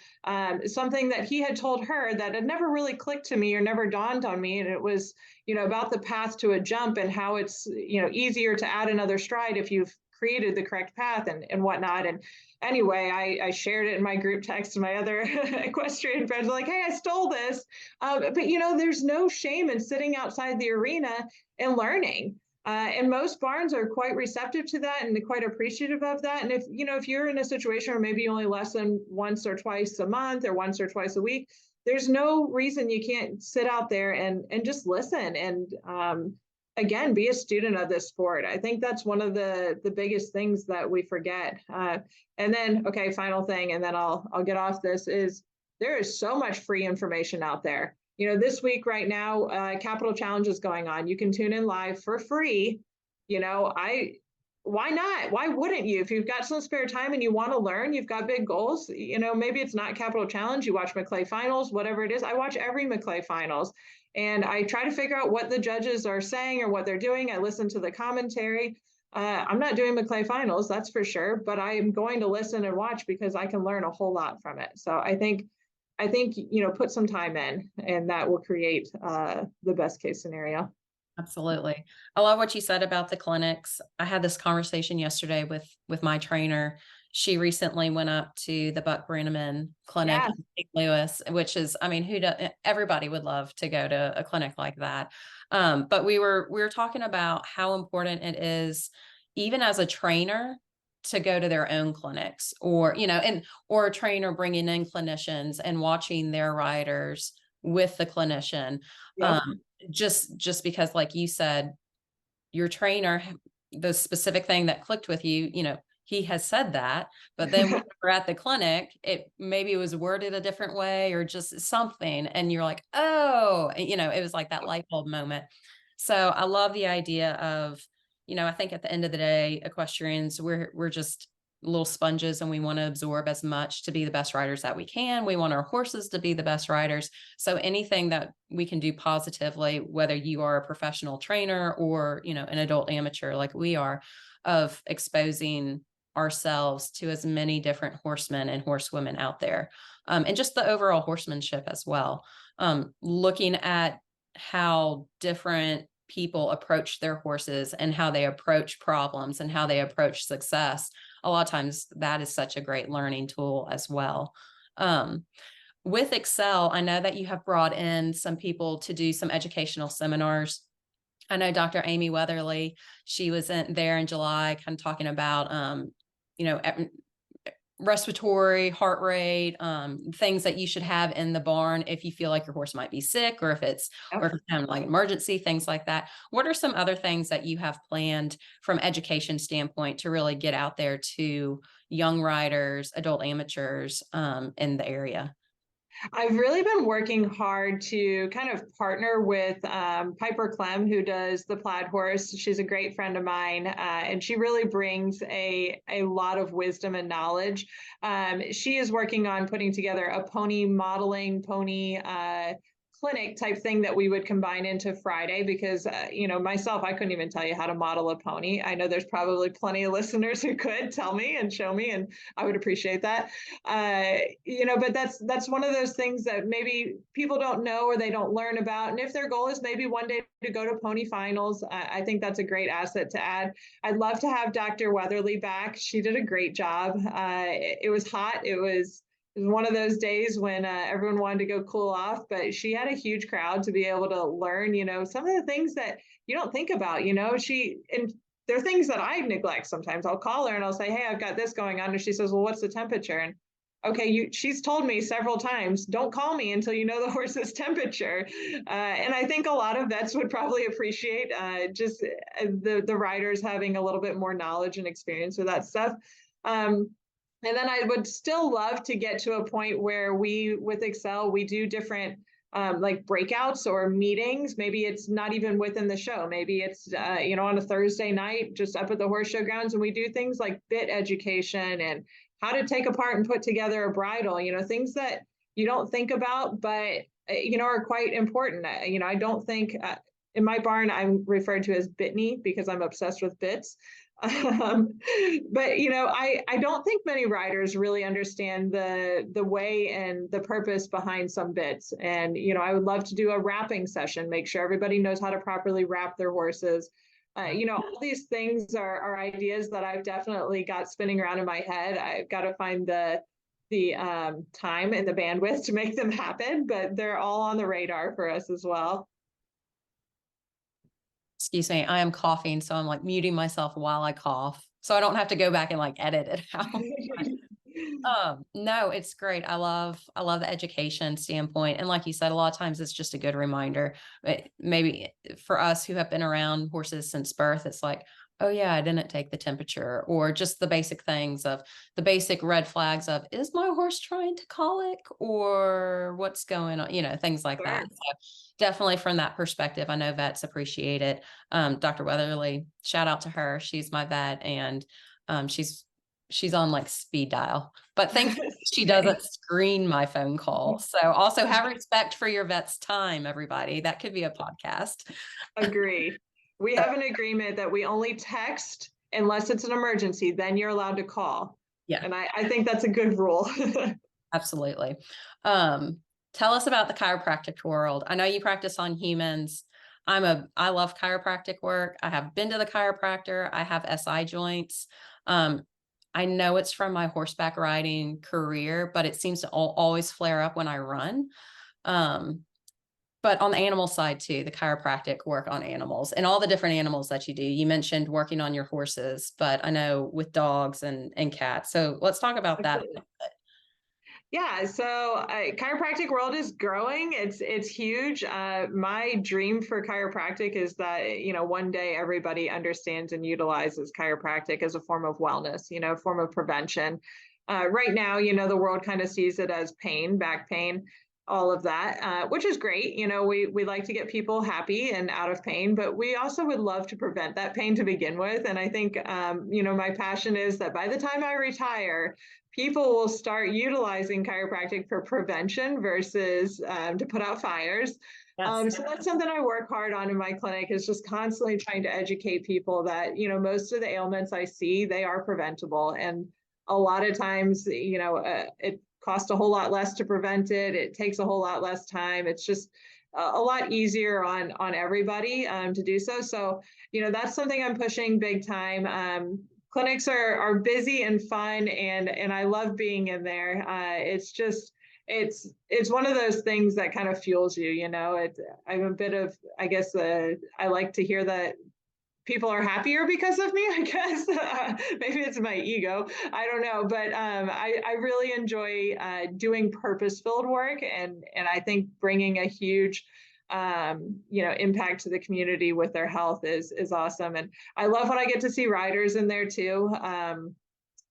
something that he had told her that had never really clicked to me or never dawned on me. And it was, about the path to a jump and how it's, easier to add another stride if you've created the correct path and whatnot. And anyway, I shared it in my group text to my other equestrian friends, like, hey, I stole this. But, there's no shame in sitting outside the arena and learning. And most barns are quite receptive to that and quite appreciative of that. And if you're in a situation where maybe you only lesson once or twice a month or once or twice a week, there's no reason you can't sit out there and just listen and again, be a student of this sport. I think that's one of the biggest things that we forget. And then, okay, final thing, and then I'll get off this, is there is so much free information out there. This week right now, Capital Challenge is going on. You can tune in live for free. Why not? Why wouldn't you? If you've got some spare time and you want to learn, you've got big goals, maybe it's not Capital Challenge, you watch McClay Finals, whatever it is. I watch every McClay Finals. And I try to figure out what the judges are saying or what they're doing. I listen to the commentary. I'm not doing McClay Finals, that's for sure, but I am going to listen and watch because I can learn a whole lot from it. So I think, put some time in, and that will create the best case scenario. Absolutely. I love what you said about the clinics. I had this conversation yesterday with my trainer. She recently went up to the Buck Brannaman clinic in St. Louis, which is, everybody would love to go to a clinic like that. But we were talking about how important it is, even as a trainer, to go to their own clinics, or or a trainer bringing in clinicians and watching their riders with the clinician. Yep. Just because, like you said, your trainer, the specific thing that clicked with you, he has said that, but then when we're at the clinic, maybe was worded a different way or just something. And you're like, oh, it was like that light bulb moment. So I love the idea of, I think at the end of the day, equestrians, we're just little sponges, and we want to absorb as much to be the best riders that we can. We want our horses to be the best riders. So anything that we can do positively, whether you are a professional trainer or, an adult amateur like we are, of exposing ourselves to as many different horsemen and horsewomen out there. And just the overall horsemanship as well. Looking at how different people approach their horses and how they approach problems and how they approach success. A lot of times that is such a great learning tool as well. With ExEL, I know that you have brought in some people to do some educational seminars. I know Dr. Amy Weatherly, she was there in July, kind of talking about, respiratory, heart rate, things that you should have in the barn if you feel like your horse might be sick, or if it's kind of like emergency, things like that. What are some other things that you have planned from education standpoint to really get out there to young riders, adult amateurs, in the area? I've really been working hard to kind of partner with Piper Clem, who does the Plaid Horse. She's a great friend of mine, and she really brings a lot of wisdom and knowledge. She is working on putting together a pony modeling, pony clinic type thing that we would combine into Friday, because myself, I couldn't even tell you how to model a pony. I know there's probably plenty of listeners who could tell me and show me, and I would appreciate that. But that's one of those things that maybe people don't know or they don't learn about. And if their goal is maybe one day to go to pony finals, I think that's a great asset to add. I'd love to have Dr. Weatherly back. She did a great job. It was hot. It was one of those days when everyone wanted to go cool off, but she had a huge crowd to be able to learn, some of the things that you don't think about, and there are things that I neglect sometimes. I'll call her and I'll say, hey, I've got this going on. And she says, well, what's the temperature? And okay, she's told me several times, don't call me until you know the horse's temperature. And I think a lot of vets would probably appreciate just the riders having a little bit more knowledge and experience with that stuff. And then I would still love to get to a point where with ExEL, we do different like breakouts or meetings. Maybe it's not even within the show. Maybe it's, on a Thursday night, just up at the horse show grounds. And we do things like bit education and how to take apart and put together a bridle, things that you don't think about, but, are quite important. I don't think in my barn, I'm referred to as Brittany because I'm obsessed with bits. But I don't think many riders really understand the way and the purpose behind some bits. And I would love to do a wrapping session, make sure everybody knows how to properly wrap their horses. All these things are ideas that I've definitely got spinning around in my head. I've got to find the time and the bandwidth to make them happen, but they're all on the radar for us as well. Excuse me, I am coughing, so I'm like muting myself while I cough, so I don't have to go back and like edit it out. No, it's great. I love the education standpoint. And like you said, a lot of times it's just a good reminder. Maybe for us who have been around horses since birth, it's like, oh yeah, I didn't take the temperature, or just the basic things of the basic red flags of, is my horse trying to colic or what's going on, things like that. So definitely from that perspective, I know vets appreciate it. Dr. Weatherly, shout out to her. She's my vet, and she's on like speed dial, but thankfully she doesn't screen my phone call. So also have respect for your vet's time, everybody. That could be a podcast. Agree. We have an agreement that we only text unless it's an emergency, then you're allowed to call. Yeah. And I think that's a good rule. Absolutely. Tell us about the chiropractic world. I know you practice on humans. I love chiropractic work. I have been to the chiropractor. I have SI joints. I know it's from my horseback riding career, but it seems to always flare up when I run. But on the animal side too, the chiropractic work on animals and all the different animals that you do. You mentioned working on your horses, but I know with dogs and cats. So let's talk about that. Yeah, so chiropractic world is growing. It's huge. My dream for chiropractic is that, one day everybody understands and utilizes chiropractic as a form of wellness, a form of prevention. Right now, the world kind of sees it as pain, back pain, all of that, which is great. We like to get people happy and out of pain, but we also would love to prevent that pain to begin with. And I think, my passion is that by the time I retire, people will start utilizing chiropractic for prevention versus to put out fires. Yes. So that's something I work hard on in my clinic, is just constantly trying to educate people that, most of the ailments I see, they are preventable. And a lot of times, it costs a whole lot less to prevent it. It takes a whole lot less time. It's just a lot easier on everybody to do so. So, that's something I'm pushing big time. Clinics are busy and fun, and I love being in there. It's just it's one of those things that kind of fuels you. I'm a bit of, I guess, I like to hear that people are happier because of me, I guess. Maybe it's my ego, I don't know, but I really enjoy doing purpose-filled work, and I think bringing a huge impact to the community with their health is awesome. And I love when I get to see riders in there too.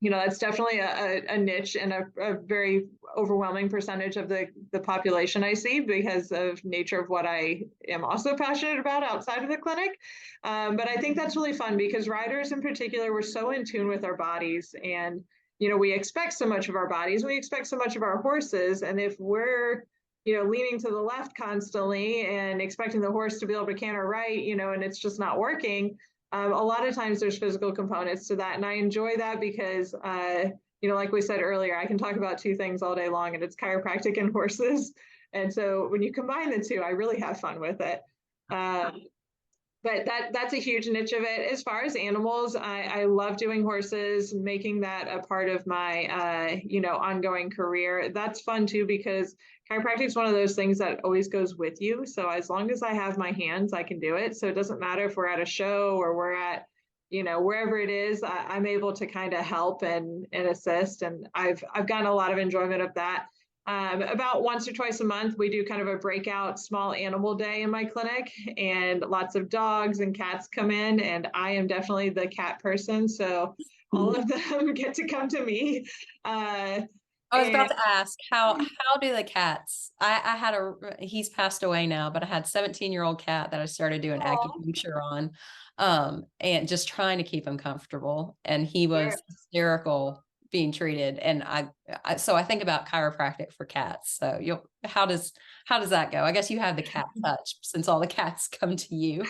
That's definitely a niche and a very overwhelming percentage of the population I see, because of nature of what I am also passionate about outside of the clinic. But I think that's really fun, because riders in particular, we're so in tune with our bodies, and we expect so much of our bodies, we expect so much of our horses, and if we're leaning to the left constantly and expecting the horse to be able to canter right, and it's just not working. A lot of times there's physical components to that. And I enjoy that because, like we said earlier, I can talk about two things all day long, and it's chiropractic and horses. And so when you combine the two, I really have fun with it. But that's a huge niche of it. As far as animals, I love doing horses, making that a part of my, ongoing career. That's fun too, because chiropractic is one of those things that always goes with you. So as long as I have my hands, I can do it. So it doesn't matter if we're at a show or we're at, wherever it is, I'm able to kind of help and assist. And I've gotten a lot of enjoyment of that. About once or twice a month, we do kind of a breakout small animal day in my clinic, and lots of dogs and cats come in, and I am definitely the cat person. So all of them get to come to me. I was about to ask, how do the cats? I had he's passed away now, but I had 17-year-old cat that I started doing acupuncture on, and just trying to keep him comfortable. And he was hysterical being treated. And so I think about chiropractic for cats. So how does that go? I guess you have the cat touch, since all the cats come to you.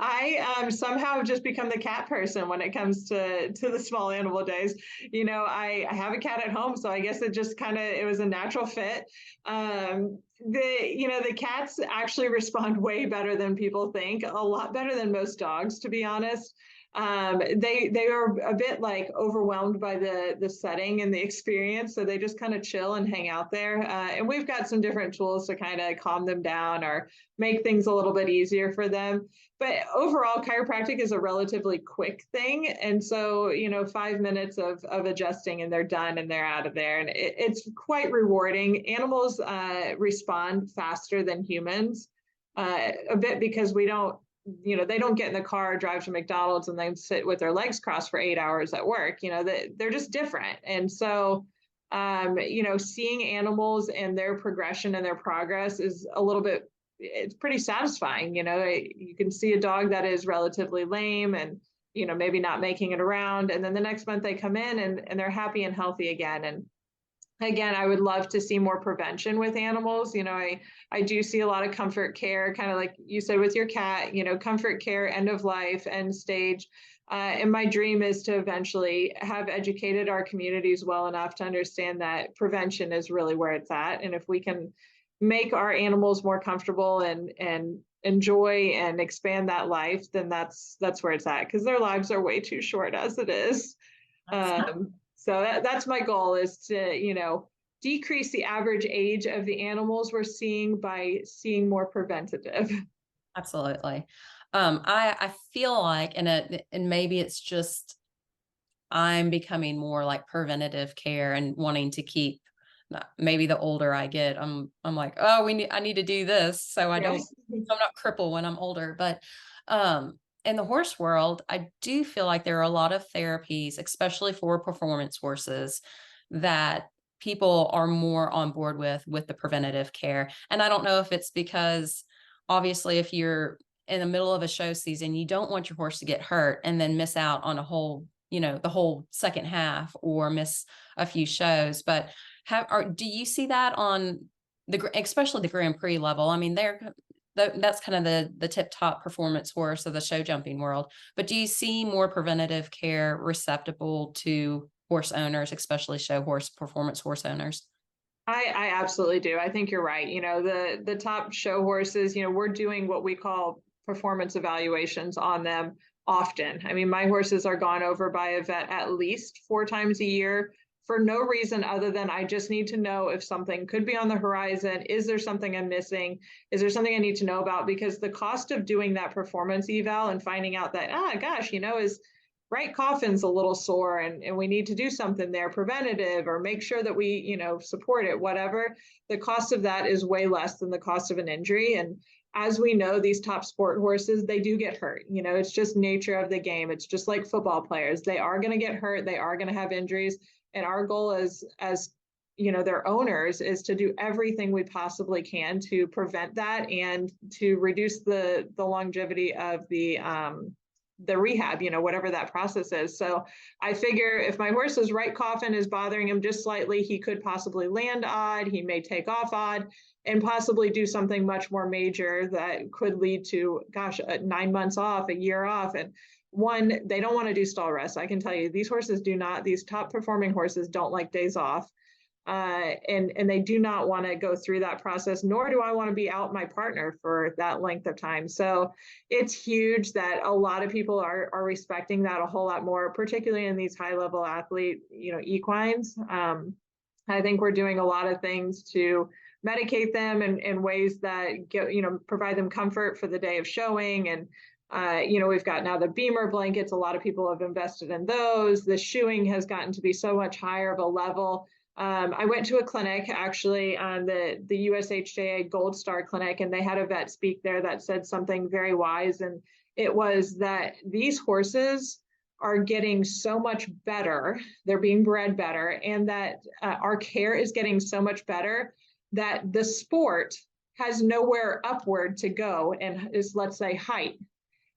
I somehow have just become the cat person when it comes to the small animal days. I have a cat at home, so I guess it was a natural fit. The cats actually respond way better than people think, a lot better than most dogs, to be honest. They are a bit like overwhelmed by the setting and the experience, so they just kind of chill and hang out there. And we've got some different tools to kind of calm them down or make things a little bit easier for them. But overall, chiropractic is a relatively quick thing, and so 5 minutes of adjusting and they're done and they're out of there, and it's quite rewarding. Animals respond faster than humans, a bit because we don't. They don't get in the car, drive to McDonald's, and then sit with their legs crossed for 8 hours at work. They're just different. And so, seeing animals and their progression and their progress is it's pretty satisfying. You can see a dog that is relatively lame and, maybe not making it around. And then the next month they come in and they're happy and healthy again. And again, I would love to see more prevention with animals. I do see a lot of comfort care, kind of like you said with your cat, comfort care, end of life, end stage. And my dream is to eventually have educated our communities well enough to understand that prevention is really where it's at. And if we can make our animals more comfortable and enjoy and expand that life, then that's where it's at, because their lives are way too short as it is. So that's my goal, is to, decrease the average age of the animals we're seeing by seeing more preventative. Absolutely. I feel like, and maybe it's just I'm becoming more like preventative care and wanting to keep, maybe the older I get, I'm like, oh, I need to do this, so I'm not crippled when I'm older. But in the horse world, I do feel like there are a lot of therapies, especially for performance horses, that people are more on board with the preventative care. And I don't know if it's because, obviously, if you're in the middle of a show season, you don't want your horse to get hurt and then miss out on the whole second half, or miss a few shows. But do you see that on especially the Grand Prix level. I mean, that's kind of the tip top performance horse of the show jumping world. But do you see more preventative care receptible to horse owners, especially show horse performance horse owners? I absolutely do. I think you're right. The top show horses, we're doing what we call performance evaluations on them often. I mean, my horses are gone over by a vet at least 4 times a year for no reason other than I just need to know if something could be on the horizon. Is there something I'm missing? Is there something I need to know about? Because the cost of doing that performance eval and finding out that, gosh, is right coffin's a little sore and we need to do something there preventative or make sure that we support it, whatever, the cost of that is way less than the cost of an injury. And as we know, these top sport horses, they do get hurt. It's just nature of the game. It's just like football players. They are going to get hurt. They are going to have injuries. And our goal as their owners is to do everything we possibly can to prevent that and to reduce the longevity of the rehab, whatever that process is. So I figure if my horse's right coffin is bothering him just slightly, he could possibly land odd, he may take off odd, and possibly do something much more major that could lead to, 9 months off, a year off. And one, they don't want to do stall rest. I can tell you, these top performing horses don't like days off. And they do not want to go through that process, nor do I want to be out my partner for that length of time. So it's huge that a lot of people are respecting that a whole lot more, particularly in these high level athlete, equines. I think we're doing a lot of things to medicate them in ways that provide them comfort for the day of showing. And we've got now the Beamer blankets. A lot of people have invested in those. The shoeing has gotten to be so much higher of a level. I went to a clinic actually on the USHJA Gold Star Clinic, and they had a vet speak there that said something very wise. And it was that these horses are getting so much better. They're being bred better, and that our care is getting so much better that the sport has nowhere upward to go and is, let's say, height.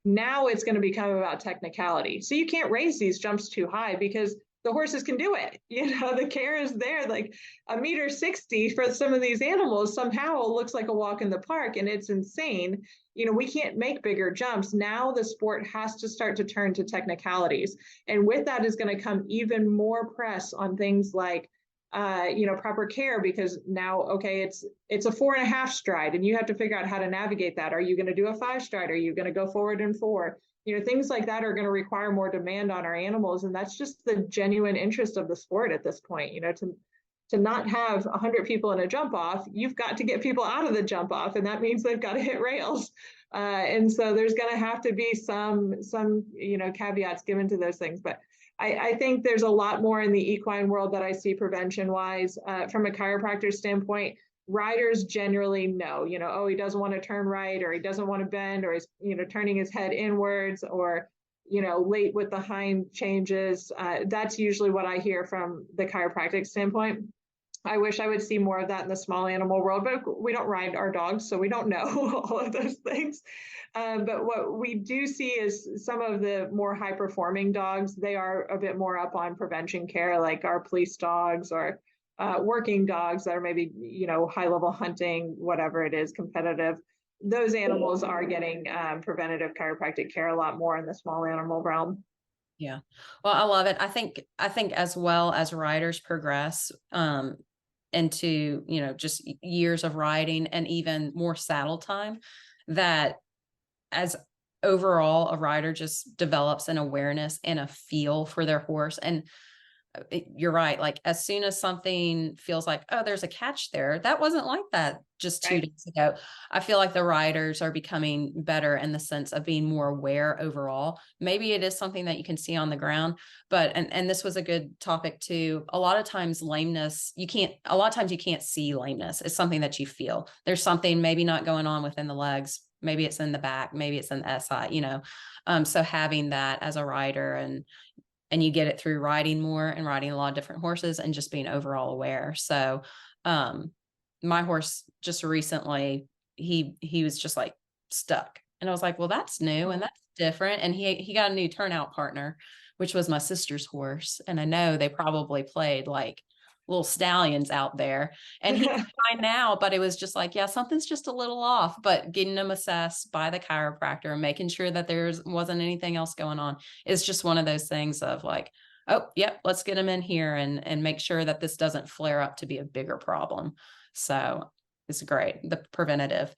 Now it's going to become about technicality. So you can't raise these jumps too high because the horses can do it. The care is there. Like 1.60 meters for some of these animals somehow looks like a walk in the park, and it's insane. We can't make bigger jumps. Now the sport has to start to turn to technicalities. And with that is going to come even more press on things like, proper care, because now, okay, it's a 4.5 stride and you have to figure out how to navigate that. Are you going to do a 5 stride? Are you going to go forward in 4? Things like that are going to require more demand on our animals. And that's just the genuine interest of the sport at this point, to not have 100 people in a jump off, you've got to get people out of the jump off. And that means they've got to hit rails. And so there's going to have to be some caveats given to those things. But I think there's a lot more in the equine world that I see prevention wise. From a chiropractor standpoint, riders generally know, he doesn't want to turn right, or he doesn't want to bend, or he's, turning his head inwards, or, late with the hind changes. That's usually what I hear from the chiropractic standpoint. I wish I would see more of that in the small animal world, but we don't ride our dogs, so we don't know all of those things. But what we do see is some of the more high performing dogs, they are a bit more up on prevention care, like our police dogs or working dogs that are maybe, high level hunting, whatever it is, competitive. Those animals are getting preventative chiropractic care a lot more in the small animal realm. Yeah. Well, I love it. I think as well as riders progress, into, just years of riding and even more saddle time, that as overall a rider just develops an awareness and a feel for their horse. And you're right. Like as soon as something feels like, oh, there's a catch there, that wasn't like that just 2 days ago. I feel like the riders are becoming better in the sense of being more aware overall. Maybe it is something that you can see on the ground, but, and this was a good topic too. A lot of times you can't see lameness. It's something that you feel. There's something maybe not going on within the legs. Maybe it's in the back, maybe it's in the SI, so having that as a rider, and you get it through riding more and riding a lot of different horses and just being overall aware. So, my horse just recently, he was just like stuck, and I was like, well, that's new and that's different. And he got a new turnout partner, which was my sister's horse. And I know they probably played like little stallions out there, and he's fine now, but it was just like, yeah, something's just a little off, but getting them assessed by the chiropractor and making sure that wasn't anything else going on is just one of those things of like, oh, yep, let's get him in here and make sure that this doesn't flare up to be a bigger problem. So it's great, the preventative.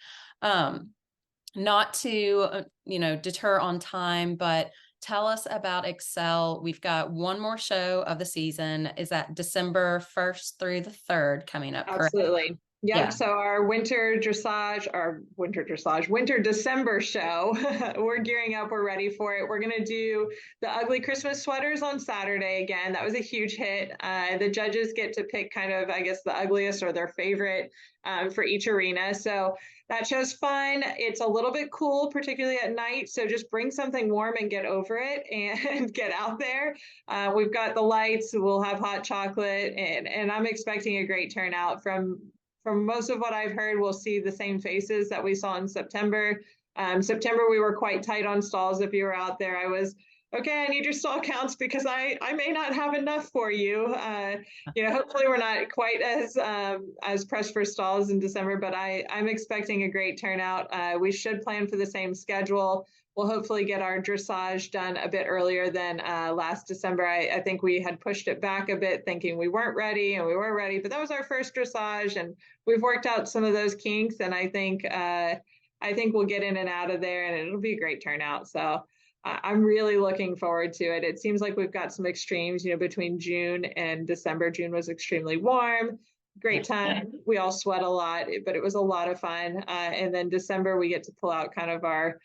Not to, deter on time, but tell us about ExEL. We've got one more show of the season. Is that December 1st through the 3rd coming up, correct? Absolutely. Yep. Yeah. So our winter December show, we're gearing up. We're ready for it. We're going to do the ugly Christmas sweaters on Saturday again. That was a huge hit. The judges get to pick kind of, I guess, the ugliest or their favorite for each arena. So that show's fun. It's a little bit cool, particularly at night. So just bring something warm and get over it and get out there. We've got the lights. We'll have hot chocolate, and I'm expecting a great turnout. From most of what I've heard, we'll see the same faces that we saw in September. September, we were quite tight on stalls. If you were out there, I was, okay, I need your stall counts because I may not have enough for you. Hopefully we're not quite as pressed for stalls in December, but I'm expecting a great turnout. We should plan for the same schedule. We'll hopefully get our dressage done a bit earlier than last December. I think we had pushed it back a bit, thinking we weren't ready, and we were ready, but that was our first dressage, and we've worked out some of those kinks, and I think we'll get in and out of there, and it'll be a great turnout. So I'm really looking forward to it. It seems like we've got some extremes, between June and December. June was extremely warm, great time. We all sweat a lot, but it was a lot of fun. And then December, we get to pull out kind of our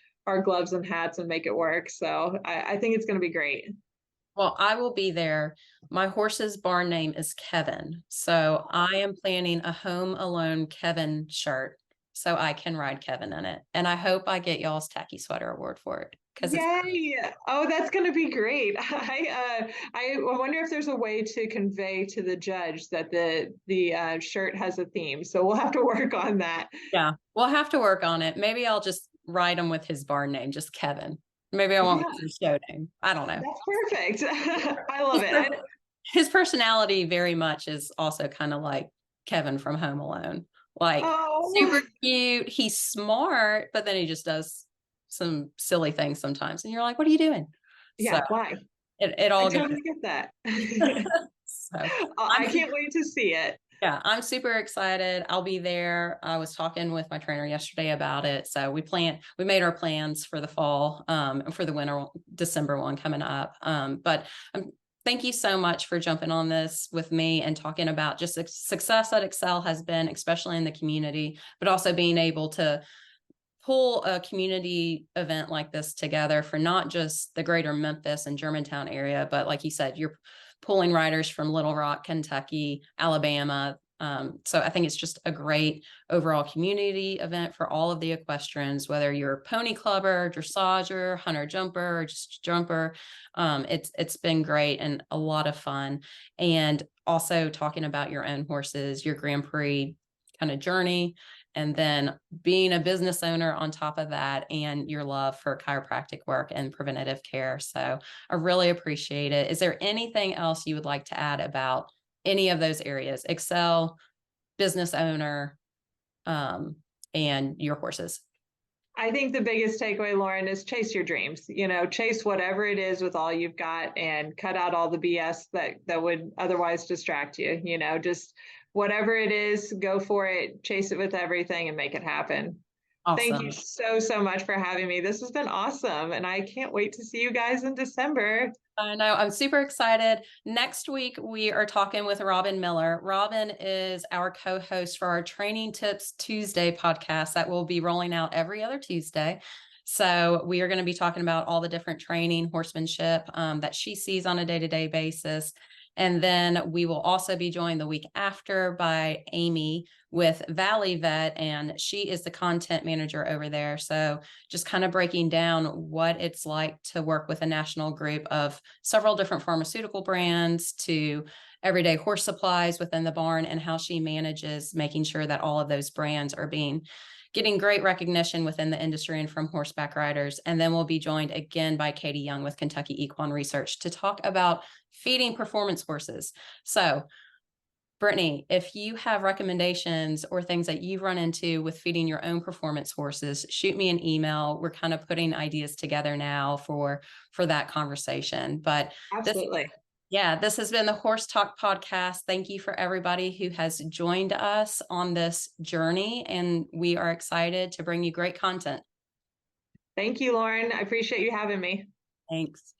gloves and hats and make it work. So I think it's going to be great. Well, I will be there. My horse's barn name is Kevin. So I am planning a Home Alone Kevin shirt so I can ride Kevin in it. And I hope I get y'all's tacky sweater award for it. Yay! Oh, that's going to be great. I wonder if there's a way to convey to the judge that the shirt has a theme. So we'll have to work on that. Yeah, we'll have to work on it. Maybe I'll just write him with his barn name, just Kevin. Maybe I won't use his show name. I don't know. That's perfect. I love it. His personality very much is also kind of like Kevin from Home Alone. Like super cute. He's smart, but then he just does some silly things sometimes. And you're like, what are you doing? Yeah, why? It all I totally get that. So I can't wait to see it. Yeah, I'm super excited. I'll be there. I was talking with my trainer yesterday about it. So we made our plans for the fall, for the winter December one coming up. But thank you so much for jumping on this with me and talking about just the success that ExEL has been, especially in the community, but also being able to pull a community event like this together for not just the greater Memphis and Germantown area, but like you said, you're pulling riders from Little Rock, Kentucky, Alabama. So I think it's just a great overall community event for all of the equestrians, whether you're a pony clubber, dressager, hunter jumper, or just jumper. It's been great and a lot of fun. And also talking about your own horses, your Grand Prix kind of journey, and then being a business owner on top of that, and your love for chiropractic work and preventative care. So I really appreciate it. Is there anything else you would like to add about any of those areas? ExEL, business owner, and your horses? I think the biggest takeaway, Lauren, is chase your dreams. Chase whatever it is with all you've got, and cut out all the BS that would otherwise distract you. Just whatever it is, go for it, chase it with everything, and make it happen. Awesome. Thank you so much for having me. This has been awesome, and I can't wait to see you guys in December. I know, I'm super excited. Next week, we are talking with Robin Miller. Robin is our co-host for our Training Tips Tuesday podcast that will be rolling out every other Tuesday. So we are going to be talking about all the different training, horsemanship that she sees on a day-to-day basis. And then we will also be joined the week after by Amy with Valley Vet, and she is the content manager over there. So just kind of breaking down what it's like to work with a national group of several different pharmaceutical brands to everyday horse supplies within the barn, and how she manages making sure that all of those brands are getting great recognition within the industry and from horseback riders. And then we'll be joined again by Katie Young with Kentucky Equine Research to talk about feeding performance horses. So Brittany, if you have recommendations or things that you've run into with feeding your own performance horses, shoot me an email. We're kind of putting ideas together now for that conversation. But this, Absolutely. yeah, this has been the Horse Talk podcast. Thank you for everybody who has joined us on this journey, and we are excited to bring you great content. Thank you, Lauren. I appreciate you having me. Thanks.